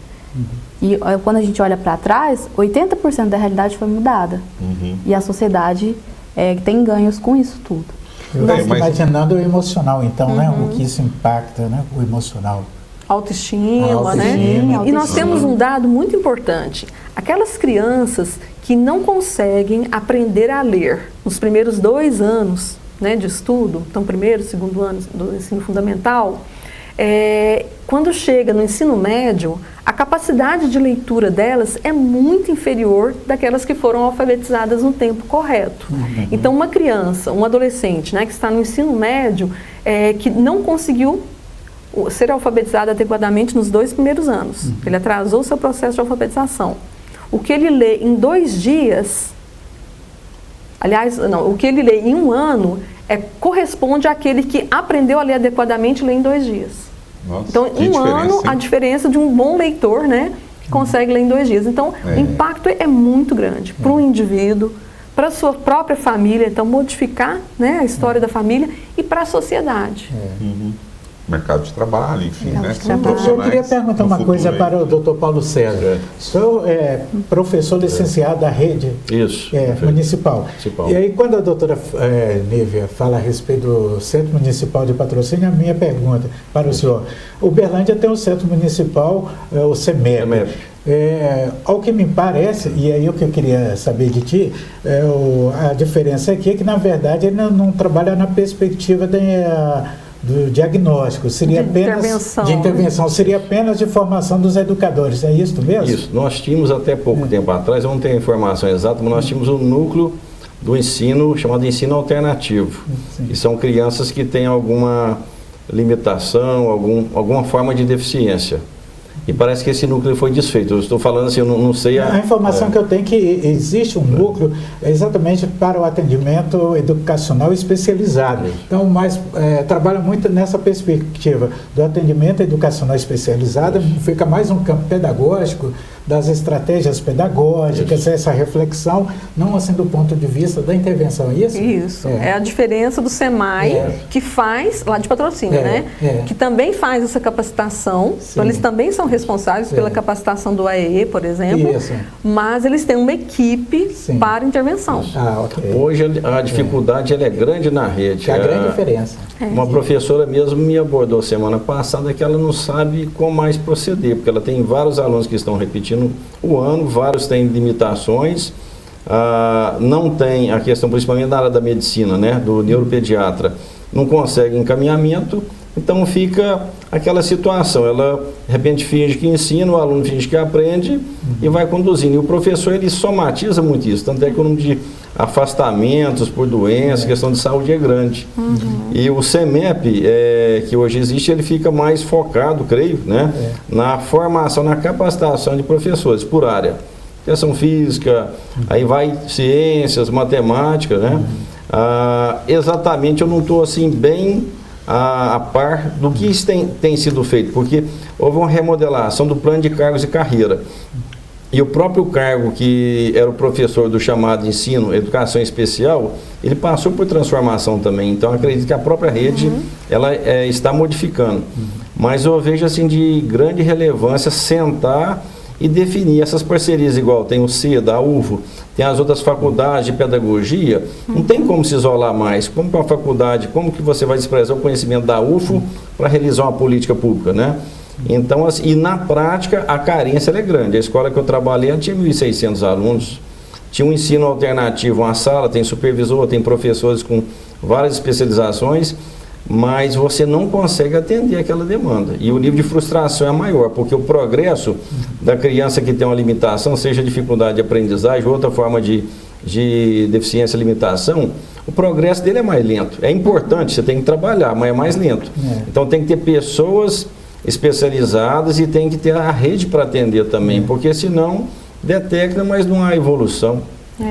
E quando a gente olha para trás, 80% da realidade foi mudada. E a sociedade tem ganhos com isso tudo. Eu fico imaginando o emocional, então, né? O que isso impacta, né? O emocional. Autoestima, né? E nós temos um dado muito importante. Aquelas crianças que não conseguem aprender a ler nos primeiros 2 anos, né, de estudo, então primeiro, segundo ano do ensino fundamental, quando chega no ensino médio, a capacidade de leitura delas é muito inferior daquelas que foram alfabetizadas no tempo correto. Então, uma criança, um adolescente, né, que está no ensino médio, que não conseguiu ser alfabetizado adequadamente nos 2 primeiros anos. Ele atrasou o seu processo de alfabetização. O que ele lê em 2 dias, o que ele lê em 1 ano, corresponde àquele que aprendeu a ler adequadamente e lê em 2 dias. Nossa, então, em 1 ano, a diferença de um bom leitor, né, que consegue ler em 2 dias. Então, o impacto é muito grande para o indivíduo, para a sua própria família, então modificar, né, a história da família e para a sociedade. Mercado de trabalho, enfim, né? Eu queria perguntar uma coisa para o Dr. Paulo César. O senhor é professor licenciado da rede municipal. E aí, quando a doutora Nívia fala a respeito do Centro Municipal de Patrocínio, a minha pergunta para o senhor. Uberlândia tem o Centro Municipal, o CEMEP. Ao que me parece, e aí o que eu queria saber de ti, a diferença aqui é que, na verdade, ele não trabalha na perspectiva do diagnóstico, seria de intervenção, seria apenas de formação dos educadores, é isso mesmo? Isso, nós tínhamos até pouco tempo atrás, eu não tenho a informação exata, mas nós tínhamos um núcleo do ensino chamado ensino alternativo, e são crianças que têm alguma limitação, alguma forma de deficiência. E parece que esse núcleo foi desfeito. Eu estou falando assim, eu não sei... A informação que eu tenho é que existe um núcleo exatamente para o atendimento educacional especializado. Então, mas trabalha muito nessa perspectiva do atendimento educacional especializado, fica mais um campo pedagógico, das estratégias pedagógicas, essa reflexão, não assim do ponto de vista da intervenção, é isso? Isso, é a diferença do SEMAI, que faz, lá de Patrocínio, né? Que também faz essa capacitação, então eles também são responsáveis pela capacitação do AEE, por exemplo, mas eles têm uma equipe para intervenção. Hoje a dificuldade ela é grande na rede. É a grande diferença. Uma professora mesmo me abordou semana passada que ela não sabe como mais proceder, porque ela tem vários alunos que estão repetindo o ano, vários têm limitações, não tem a questão principalmente da área da medicina, né, do neuropediatra, não consegue encaminhamento, Então fica aquela situação, ela de repente finge que ensina, o aluno finge que aprende e vai conduzindo. E o professor, ele somatiza muito isso, tanto é que o número de afastamentos por doença, questão de saúde é grande. E o CEMEP, que hoje existe, ele fica mais focado, creio, né, na formação, na capacitação de professores por área. Educação física, aí vai ciências, matemática, né? Exatamente, eu não estou assim bem a par do que isso tem sido feito, porque houve uma remodelação do plano de cargos e carreira. E o próprio cargo que era o professor do chamado ensino, educação especial, ele passou por transformação também. Então, acredito que a própria rede, ela está modificando. Mas eu vejo assim de grande relevância sentar e definir essas parcerias, igual tem o CEDA, a UFO, tem as outras faculdades de pedagogia, não tem como se isolar mais. Como com a faculdade, como que você vai expressar o conhecimento da UFO para realizar uma política pública, né? Então, assim, e na prática, a carência é grande. A escola que eu trabalhei tinha 1.600 alunos, tinha um ensino alternativo, uma sala, tem supervisor, tem professores com várias especializações, mas você não consegue atender aquela demanda. E o nível de frustração é maior, porque o progresso da criança que tem uma limitação, seja dificuldade de aprendizagem, ou outra forma de deficiência e limitação, o progresso dele é mais lento. É importante, você tem que trabalhar, mas é mais lento. Então tem que ter pessoas especializadas e tem que ter a rede para atender também, porque senão detecta, mas não há evolução.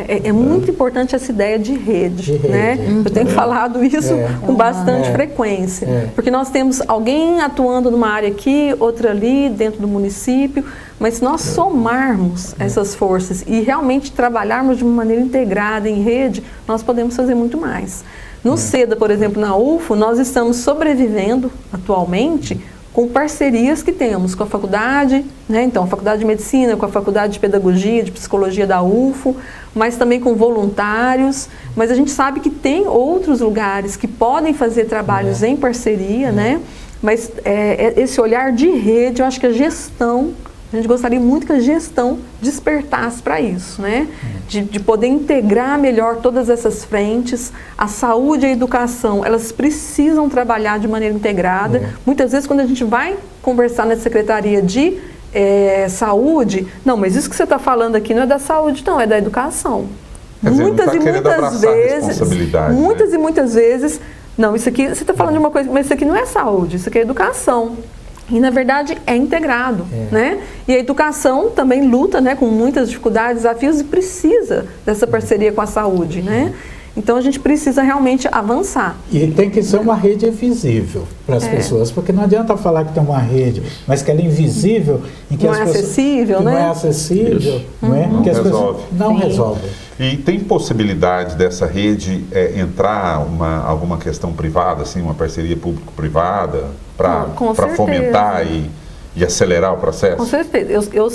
É muito importante essa ideia de rede, né? Eu tenho falado isso com bastante frequência, porque nós temos alguém atuando numa área aqui, outra ali, dentro do município, mas se nós somarmos essas forças e realmente trabalharmos de uma maneira integrada, em rede, nós podemos fazer muito mais. No CEDA, por exemplo, na UFO, nós estamos sobrevivendo atualmente com parcerias que temos com a faculdade, né? Então, a faculdade de medicina, com a faculdade de pedagogia, de psicologia da UFO, mas também com voluntários, mas a gente sabe que tem outros lugares que podem fazer trabalhos em parceria, né? Mas esse olhar de rede, eu acho que a gestão, a gente gostaria muito que a gestão despertasse para isso, né? De poder integrar melhor todas essas frentes. A saúde e a educação, elas precisam trabalhar de maneira integrada. Muitas vezes, quando a gente vai conversar na Secretaria de Saúde, não, mas isso que você está falando aqui não é da saúde, não, é da educação. Quer dizer, muitas e muitas vezes, muitas e muitas vezes, não, isso aqui, você está falando de uma coisa, mas isso aqui não é saúde, isso aqui é educação. E, na verdade, é integrado, né? E a educação também luta, né, com muitas dificuldades, desafios e precisa dessa parceria com a saúde, né? Então, a gente precisa realmente avançar. E tem que ser uma rede visível para as pessoas, porque não adianta falar que tem uma rede, mas que ela é invisível, em que não as é pessoas, acessível, né? Não é acessível, não é? Não que as resolve. Pessoas não resolve. E tem possibilidade dessa rede entrar alguma questão privada, assim, uma parceria público-privada, para fomentar e acelerar o processo? Com certeza.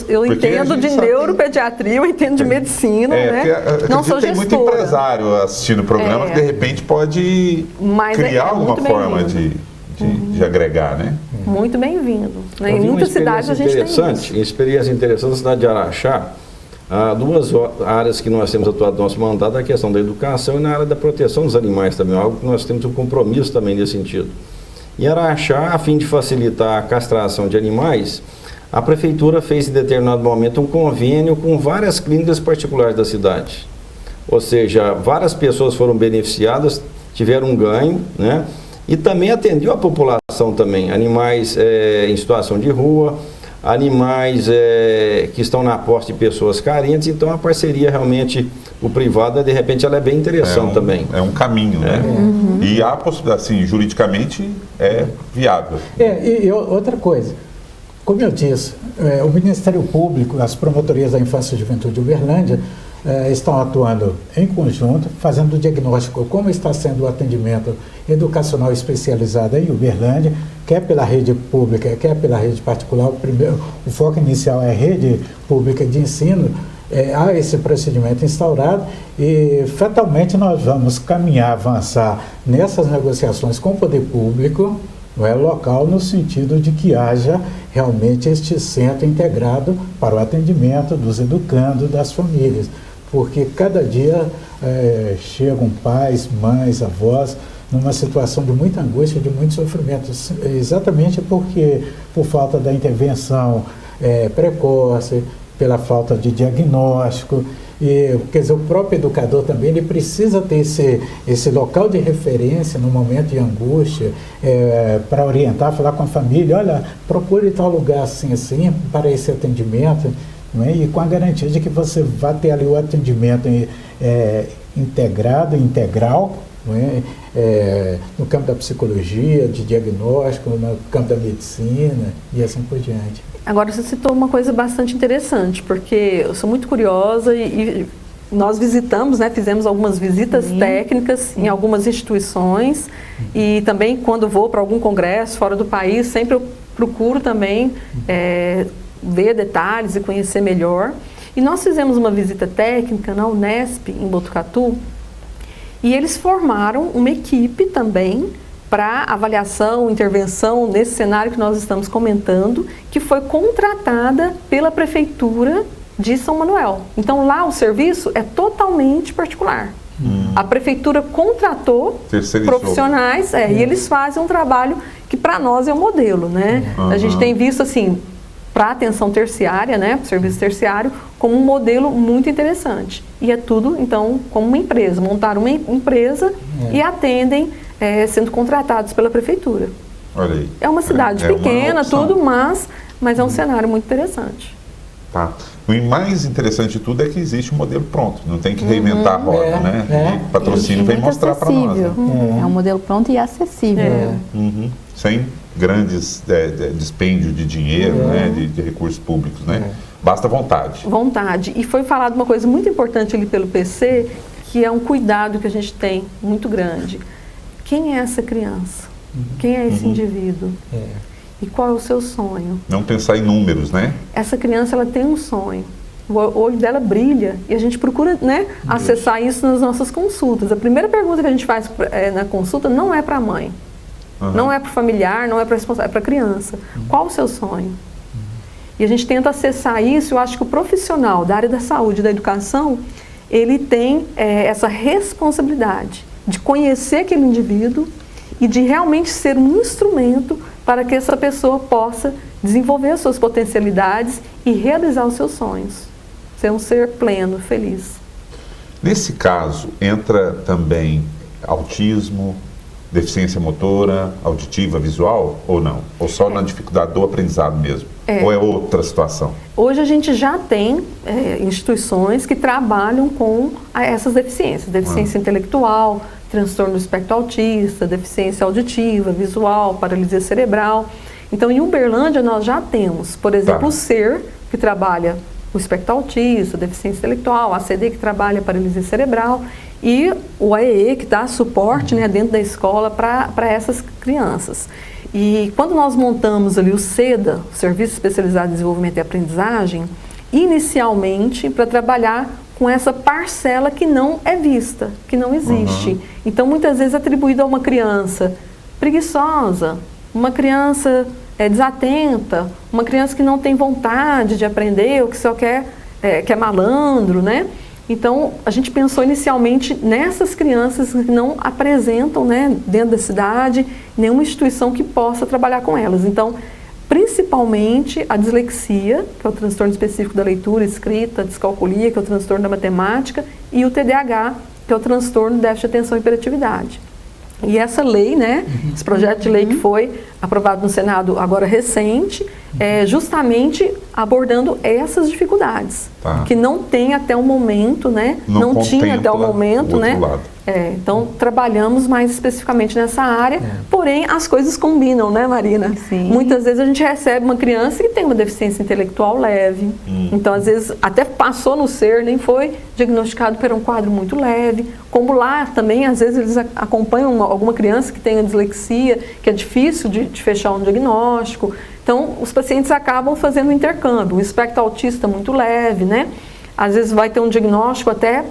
Eu entendo de neuropediatria, eu entendo de medicina, né? Não sou gestora. Tem muito empresário assistindo o programa que, de repente, pode criar alguma forma de agregar, né? Muito bem-vindo. Em muitas cidades a gente tem isso. Experiência interessante na cidade de Araxá. Há duas áreas que nós temos atuado no nosso mandato, a questão da educação e na área da proteção dos animais também, algo que nós temos um compromisso também nesse sentido. Em Araxá, a fim de facilitar a castração de animais, a prefeitura fez em determinado momento um convênio com várias clínicas particulares da cidade. Ou seja, várias pessoas foram beneficiadas, tiveram um ganho, né? E também atendeu a população também, animais em situação de rua, animais que estão na posse de pessoas carentes, então a parceria realmente, o privado, de repente, ela é bem interessante também. É um caminho, né? E há possibilidade, assim, juridicamente é viável. E outra coisa, como eu disse, o Ministério Público, as promotorias da Infância e Juventude de Uberlândia estão atuando em conjunto, fazendo o diagnóstico como está sendo o atendimento educacional especializado em Uberlândia, quer pela rede pública, quer pela rede particular. O foco inicial é a rede pública de ensino. Há esse procedimento instaurado e fatalmente nós vamos avançar nessas negociações com o poder público, não é, local, no sentido de que haja realmente este centro integrado para o atendimento dos educandos, das famílias, porque cada dia chegam pais, mães, avós numa situação de muita angústia, de muito sofrimento, exatamente porque por falta da intervenção precoce, pela falta de diagnóstico. E, quer dizer, o próprio educador também ele precisa ter esse local de referência no momento de angústia para orientar, falar com a família, olha, procure tal lugar assim, assim, para esse atendimento, não é? E com a garantia de que você vai ter ali o atendimento integrado, integral, não é? No campo da psicologia, de diagnóstico, no campo da medicina e assim por diante. Agora, você citou uma coisa bastante interessante, porque eu sou muito curiosa e nós visitamos, né, fizemos algumas visitas técnicas em algumas instituições e também quando vou para algum congresso fora do país, sempre eu procuro também ver detalhes e conhecer melhor. E nós fizemos uma visita técnica na Unesp, em Botucatu, e eles formaram uma equipe também para avaliação, intervenção nesse cenário que nós estamos comentando, que foi contratada pela Prefeitura de São Manuel. Então lá o serviço é totalmente particular. A Prefeitura contratou profissionais e eles fazem um trabalho que para nós é um modelo, né? A gente tem visto assim, para a atenção terciária, né, para o serviço terciário, como um modelo muito interessante. E é tudo, então, como uma empresa. Montaram uma empresa e atendem sendo contratados pela Prefeitura. Olha aí. É uma cidade pequena, tudo, mas é um cenário muito interessante. Tá. O mais interessante de tudo é que existe um modelo pronto, não tem que reinventar a roda, né? O patrocínio vem mostrar para nós. Né? É um modelo pronto e acessível. Sem grandes dispêndio de dinheiro, né? de recursos públicos, né? Basta vontade. Vontade. E foi falado uma coisa muito importante ali pelo PC, que é um cuidado que a gente tem muito grande. Quem é essa criança? Quem é esse indivíduo? E qual é o seu sonho? Não pensar em números, né? Essa criança, ela tem um sonho. O olho dela brilha e a gente procura, né, acessar isso nas nossas consultas. A primeira pergunta que a gente faz na consulta não é para a mãe, não é para o familiar, não é para o responsável, é para a criança. Qual o seu sonho? E a gente tenta acessar isso. Eu acho que o profissional da área da saúde e da educação, ele tem essa responsabilidade de conhecer aquele indivíduo e de realmente ser um instrumento para que essa pessoa possa desenvolver as suas potencialidades e realizar os seus sonhos. Ser um ser pleno, feliz. Nesse caso, entra também autismo, deficiência motora, auditiva, visual ou não? Ou só na dificuldade do aprendizado mesmo? Ou é outra situação? Hoje a gente já tem instituições que trabalham com essas deficiências. Deficiência intelectual, transtorno do espectro autista, deficiência auditiva, visual, paralisia cerebral. Então, em Uberlândia, nós já temos, por exemplo, o SER, que trabalha o espectro autista, deficiência intelectual, a ACD, que trabalha a paralisia cerebral, e o AEE, que dá suporte, né, dentro da escola para essas crianças. E quando nós montamos ali o SEDA, o Serviço Especializado em Desenvolvimento e Aprendizagem, inicialmente para trabalhar com essa parcela que não é vista, que não existe. Então, muitas vezes atribuído a uma criança preguiçosa, uma criança desatenta, uma criança que não tem vontade de aprender, ou que só quer, que é malandro, né? Então, a gente pensou inicialmente nessas crianças que não apresentam, né, dentro da cidade, nenhuma instituição que possa trabalhar com elas. Então, principalmente a dislexia, que é o transtorno específico da leitura, escrita, a descalculia, que é o transtorno da matemática, e o TDAH, que é o transtorno de déficit de atenção e hiperatividade. E essa lei, né, esse projeto de lei que foi aprovado no Senado agora recente, justamente abordando essas dificuldades, que não tem até o momento, né, não tinha até o momento, né. Então, trabalhamos mais especificamente nessa área, porém, as coisas combinam, né, Marina? Sim. Muitas vezes a gente recebe uma criança que tem uma deficiência intelectual leve, então, às vezes, até passou no SER, nem foi diagnosticado por um quadro muito leve, como lá também, às vezes, eles acompanham alguma criança que tem a dislexia, que é difícil de fechar um diagnóstico. Então, os pacientes acabam fazendo um intercâmbio, um espectro autista muito leve, né? Às vezes vai ter um diagnóstico até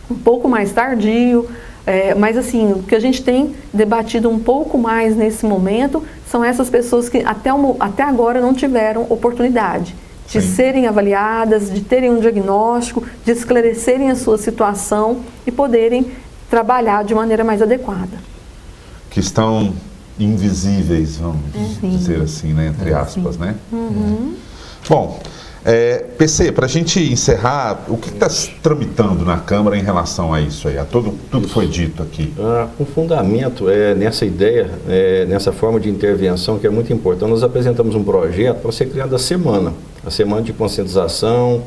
um pouco mais tardio, mas assim, o que a gente tem debatido um pouco mais nesse momento são essas pessoas que até agora não tiveram oportunidade de serem avaliadas, de terem um diagnóstico, de esclarecerem a sua situação e poderem trabalhar de maneira mais adequada. que estão invisíveis, vamos dizer assim, né? Entre aspas, né? Bom, PC, para a gente encerrar, o que está se tramitando na Câmara em relação a isso aí, a tudo que foi dito aqui? O fundamento é nessa ideia, nessa forma de intervenção que é muito importante. Nós apresentamos um projeto para ser criado a semana de conscientização,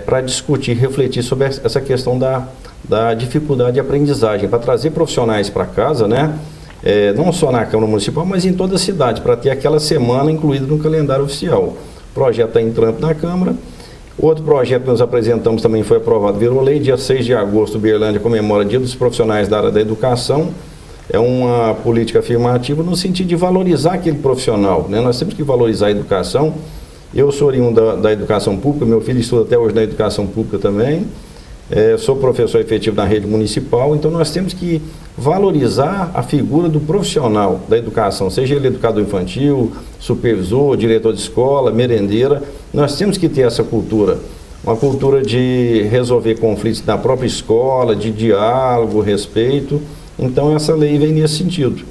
para discutir, refletir sobre essa questão da dificuldade de aprendizagem, para trazer profissionais para casa, né? Não só na Câmara Municipal, mas em toda a cidade, para ter aquela semana incluída no calendário oficial. O projeto está em trâmite na Câmara. Outro projeto que nós apresentamos também foi aprovado, virou lei. Dia 6 de agosto, Uberlândia comemora Dia dos Profissionais da área da educação. É uma política afirmativa no sentido de valorizar aquele profissional, né? Nós temos que valorizar a educação. Eu sou oriundo da educação pública, meu filho estuda até hoje na educação pública também. Sou professor efetivo na rede municipal, então nós temos que valorizar a figura do profissional da educação, seja ele educador infantil, supervisor, diretor de escola, merendeira. Nós temos que ter essa cultura, uma cultura de resolver conflitos na própria escola, de diálogo, respeito. Então essa lei vem nesse sentido.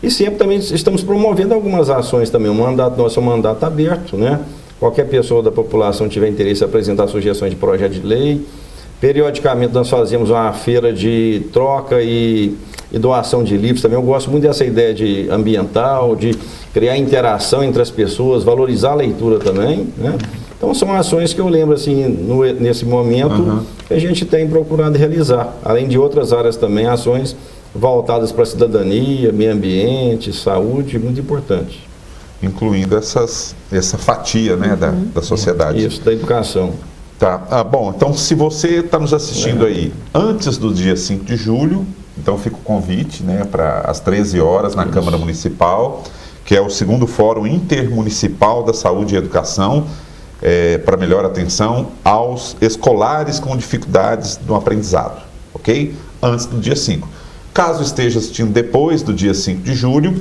E sempre também estamos promovendo algumas ações também. O mandato nosso é um mandato aberto, né? Qualquer pessoa da população tiver interesse em apresentar sugestões de projeto de lei. Periodicamente nós fazemos uma feira de troca e doação de livros também. Eu gosto muito dessa ideia de ambiental, de criar interação entre as pessoas, valorizar a leitura também, né? Então são ações que eu lembro assim, nesse momento, que a gente tem procurado realizar. Além de outras áreas também, ações voltadas para a cidadania, meio ambiente, saúde, muito importante. Incluindo essa fatia, né, da sociedade. Isso, da educação. Tá. Bom, então se você está nos assistindo aí antes do dia 5 de julho, então fica o convite, né, para às 13 horas na Câmara Municipal, que é o 2º Fórum Intermunicipal da Saúde e Educação, para melhor atenção aos escolares com dificuldades no aprendizado, ok? Antes do dia 5. Caso esteja assistindo depois do dia 5 de julho,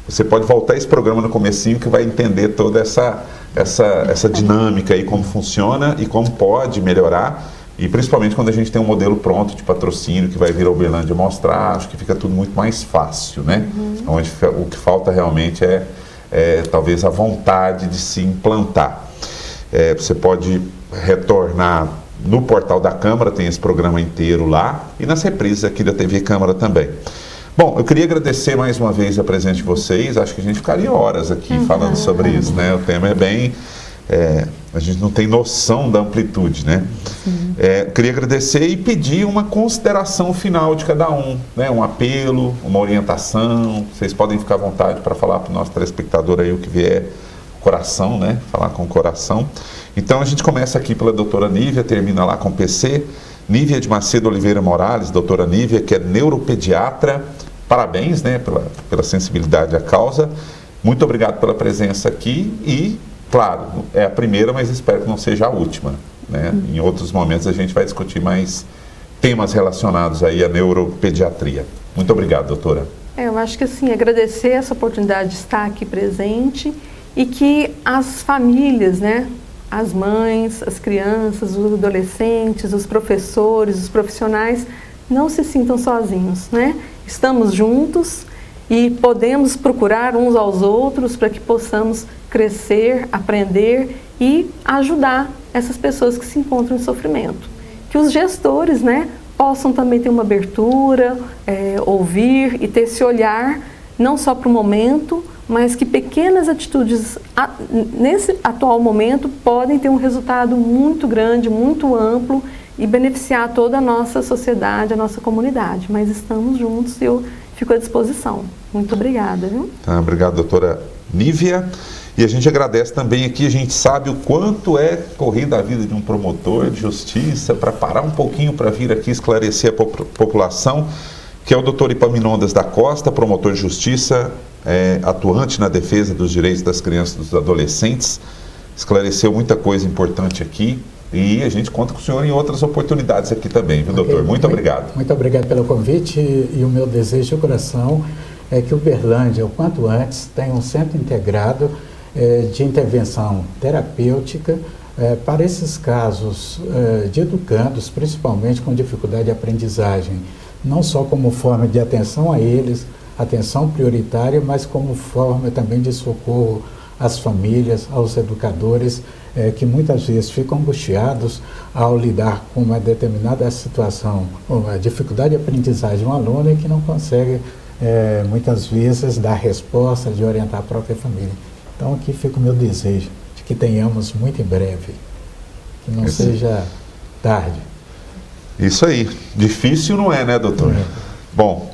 você pode voltar esse programa no comecinho que vai entender toda essa dinâmica aí, como funciona e como pode melhorar, e principalmente quando a gente tem um modelo pronto de patrocínio que vai vir a Uberlândia mostrar, acho que fica tudo muito mais fácil, né? Onde o que falta realmente é talvez a vontade de se implantar. Você pode retornar no portal da Câmara, tem esse programa inteiro lá, e nas reprises aqui da TV Câmara também. Bom, eu queria agradecer mais uma vez a presença de vocês. Acho que a gente ficaria horas aqui falando sobre isso, né? O tema é bem... a gente não tem noção da amplitude, né? Queria agradecer e pedir uma consideração final de cada um, né? Um apelo, uma orientação. Vocês podem ficar à vontade para falar para o nosso telespectador aí o que vier coração, né? Falar com o coração. Então a gente começa aqui pela doutora Nívia, termina lá com o PC. Nívia de Macedo Oliveira Morales, doutora Nívia, que é neuropediatra. Parabéns, né, pela sensibilidade à causa. Muito obrigado pela presença aqui e, claro, é a primeira, mas espero que não seja a última, né? Em outros momentos a gente vai discutir mais temas relacionados aí à neuropediatria. Muito obrigado, doutora. Eu acho que assim, agradecer essa oportunidade de estar aqui presente e que as famílias, né, as mães, as crianças, os adolescentes, os professores, os profissionais, não se sintam sozinhos, né? Estamos juntos e podemos procurar uns aos outros para que possamos crescer, aprender e ajudar essas pessoas que se encontram em sofrimento. Que os gestores, né, possam também ter uma abertura, ouvir e ter esse olhar, não só para o momento, mas que pequenas atitudes nesse atual momento podem ter um resultado muito grande, muito amplo e beneficiar toda a nossa sociedade, a nossa comunidade. Mas estamos juntos e eu fico à disposição. Muito obrigada. Viu? Obrigado, doutora Nívia. E a gente agradece também aqui, a gente sabe o quanto é corrida a vida de um promotor de justiça, para parar um pouquinho para vir aqui esclarecer a população, que é o doutor Epaminondas da Costa, promotor de justiça, atuante na defesa dos direitos das crianças e dos adolescentes. Esclareceu muita coisa importante aqui e a gente conta com o senhor em outras oportunidades aqui também, viu, doutor? Muito obrigado. Muito obrigado pelo convite e o meu desejo de coração é que Uberlândia, o quanto antes, tenha um centro integrado de intervenção terapêutica para esses casos de educandos, principalmente com dificuldade de aprendizagem, não só como forma de atenção a eles, atenção prioritária, mas como forma também de socorro às famílias, aos educadores, que muitas vezes ficam angustiados ao lidar com uma determinada situação, uma dificuldade de aprendizagem de um aluno e que não consegue, muitas vezes, dar resposta, de orientar a própria família. Então, aqui fica o meu desejo de que tenhamos muito em breve, que não seja tarde. Isso aí. Difícil não é, né, doutor? Bom,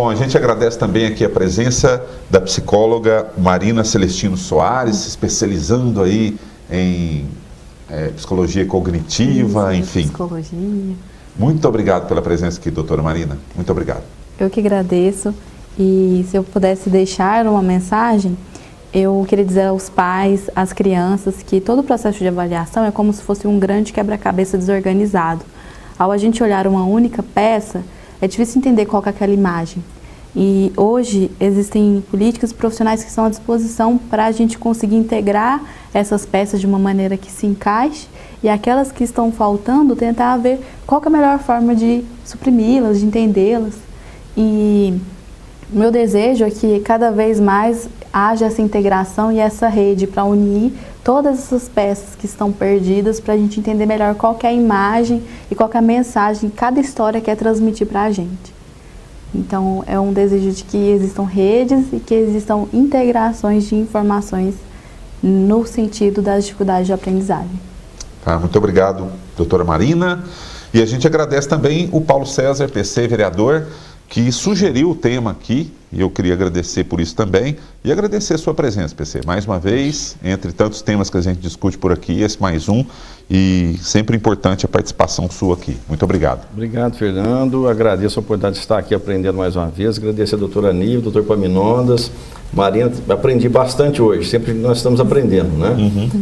a gente agradece também aqui a presença da psicóloga Marina Celestino Soares, se especializando aí em psicologia cognitiva, enfim. Psicologia. Muito obrigado pela presença aqui, doutora Marina. Muito obrigado. Eu que agradeço. E se eu pudesse deixar uma mensagem, eu queria dizer aos pais, às crianças, que todo o processo de avaliação é como se fosse um grande quebra-cabeça desorganizado. Ao a gente olhar uma única peça, é difícil entender qual que é aquela imagem. E hoje existem políticas profissionais que estão à disposição para a gente conseguir integrar essas peças de uma maneira que se encaixe e aquelas que estão faltando, tentar ver qual que é a melhor forma de suprimi-las, de entendê-las. E o meu desejo é que cada vez mais haja essa integração e essa rede para unir todas essas peças que estão perdidas para a gente entender melhor qual que é a imagem e qual que é a mensagem que cada história quer transmitir para a gente. Então, é um desejo de que existam redes e que existam integrações de informações no sentido das dificuldades de aprendizagem. Muito obrigado, doutora Marina. E a gente agradece também o Paulo César, PC, vereador, que sugeriu o tema aqui, e eu queria agradecer por isso também, e agradecer a sua presença, PC, mais uma vez, entre tantos temas que a gente discute por aqui, esse mais um, e sempre importante a participação sua aqui. Muito obrigado. Obrigado, Fernando, agradeço a oportunidade de estar aqui aprendendo mais uma vez, agradecer a doutora Aníbal, doutor Paminondas, Marina, aprendi bastante hoje, sempre nós estamos aprendendo, né?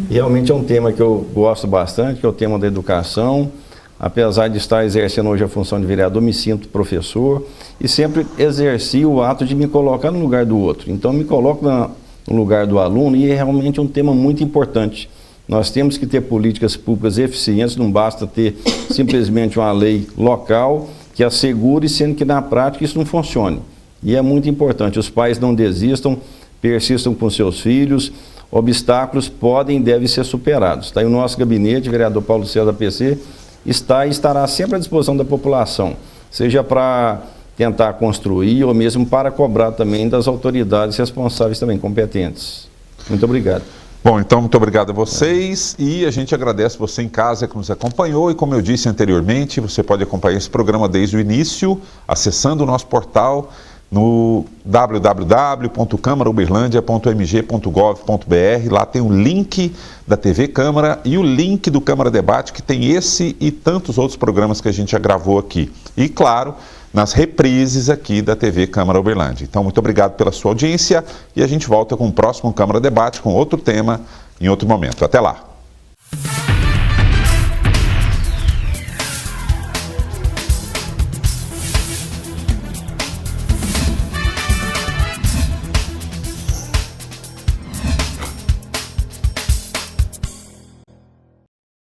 E realmente é um tema que eu gosto bastante, que é o tema da educação. Apesar de estar exercendo hoje a função de vereador, me sinto professor e sempre exerci o ato de me colocar no lugar do outro. Então, me coloco no lugar do aluno e é realmente um tema muito importante. Nós temos que ter políticas públicas eficientes, não basta ter simplesmente uma lei local que assegure, sendo que na prática isso não funcione. E é muito importante, os pais não desistam, persistam com seus filhos, obstáculos podem e devem ser superados. Está aí o nosso gabinete, vereador Paulo César PC, está e estará sempre à disposição da população, seja para tentar construir ou mesmo para cobrar também das autoridades responsáveis também, competentes. Muito obrigado. Bom, então muito obrigado a vocês e a gente agradece você em casa que nos acompanhou e como eu disse anteriormente, você pode acompanhar esse programa desde o início, acessando o nosso portal no www.câmarauberlandia.mg.gov.br. Lá tem o link da TV Câmara e o link do Câmara Debate, que tem esse e tantos outros programas que a gente já gravou aqui. E, claro, nas reprises aqui da TV Câmara Uberlândia. Então, muito obrigado pela sua audiência e a gente volta com o próximo Câmara Debate, com outro tema, em outro momento. Até lá!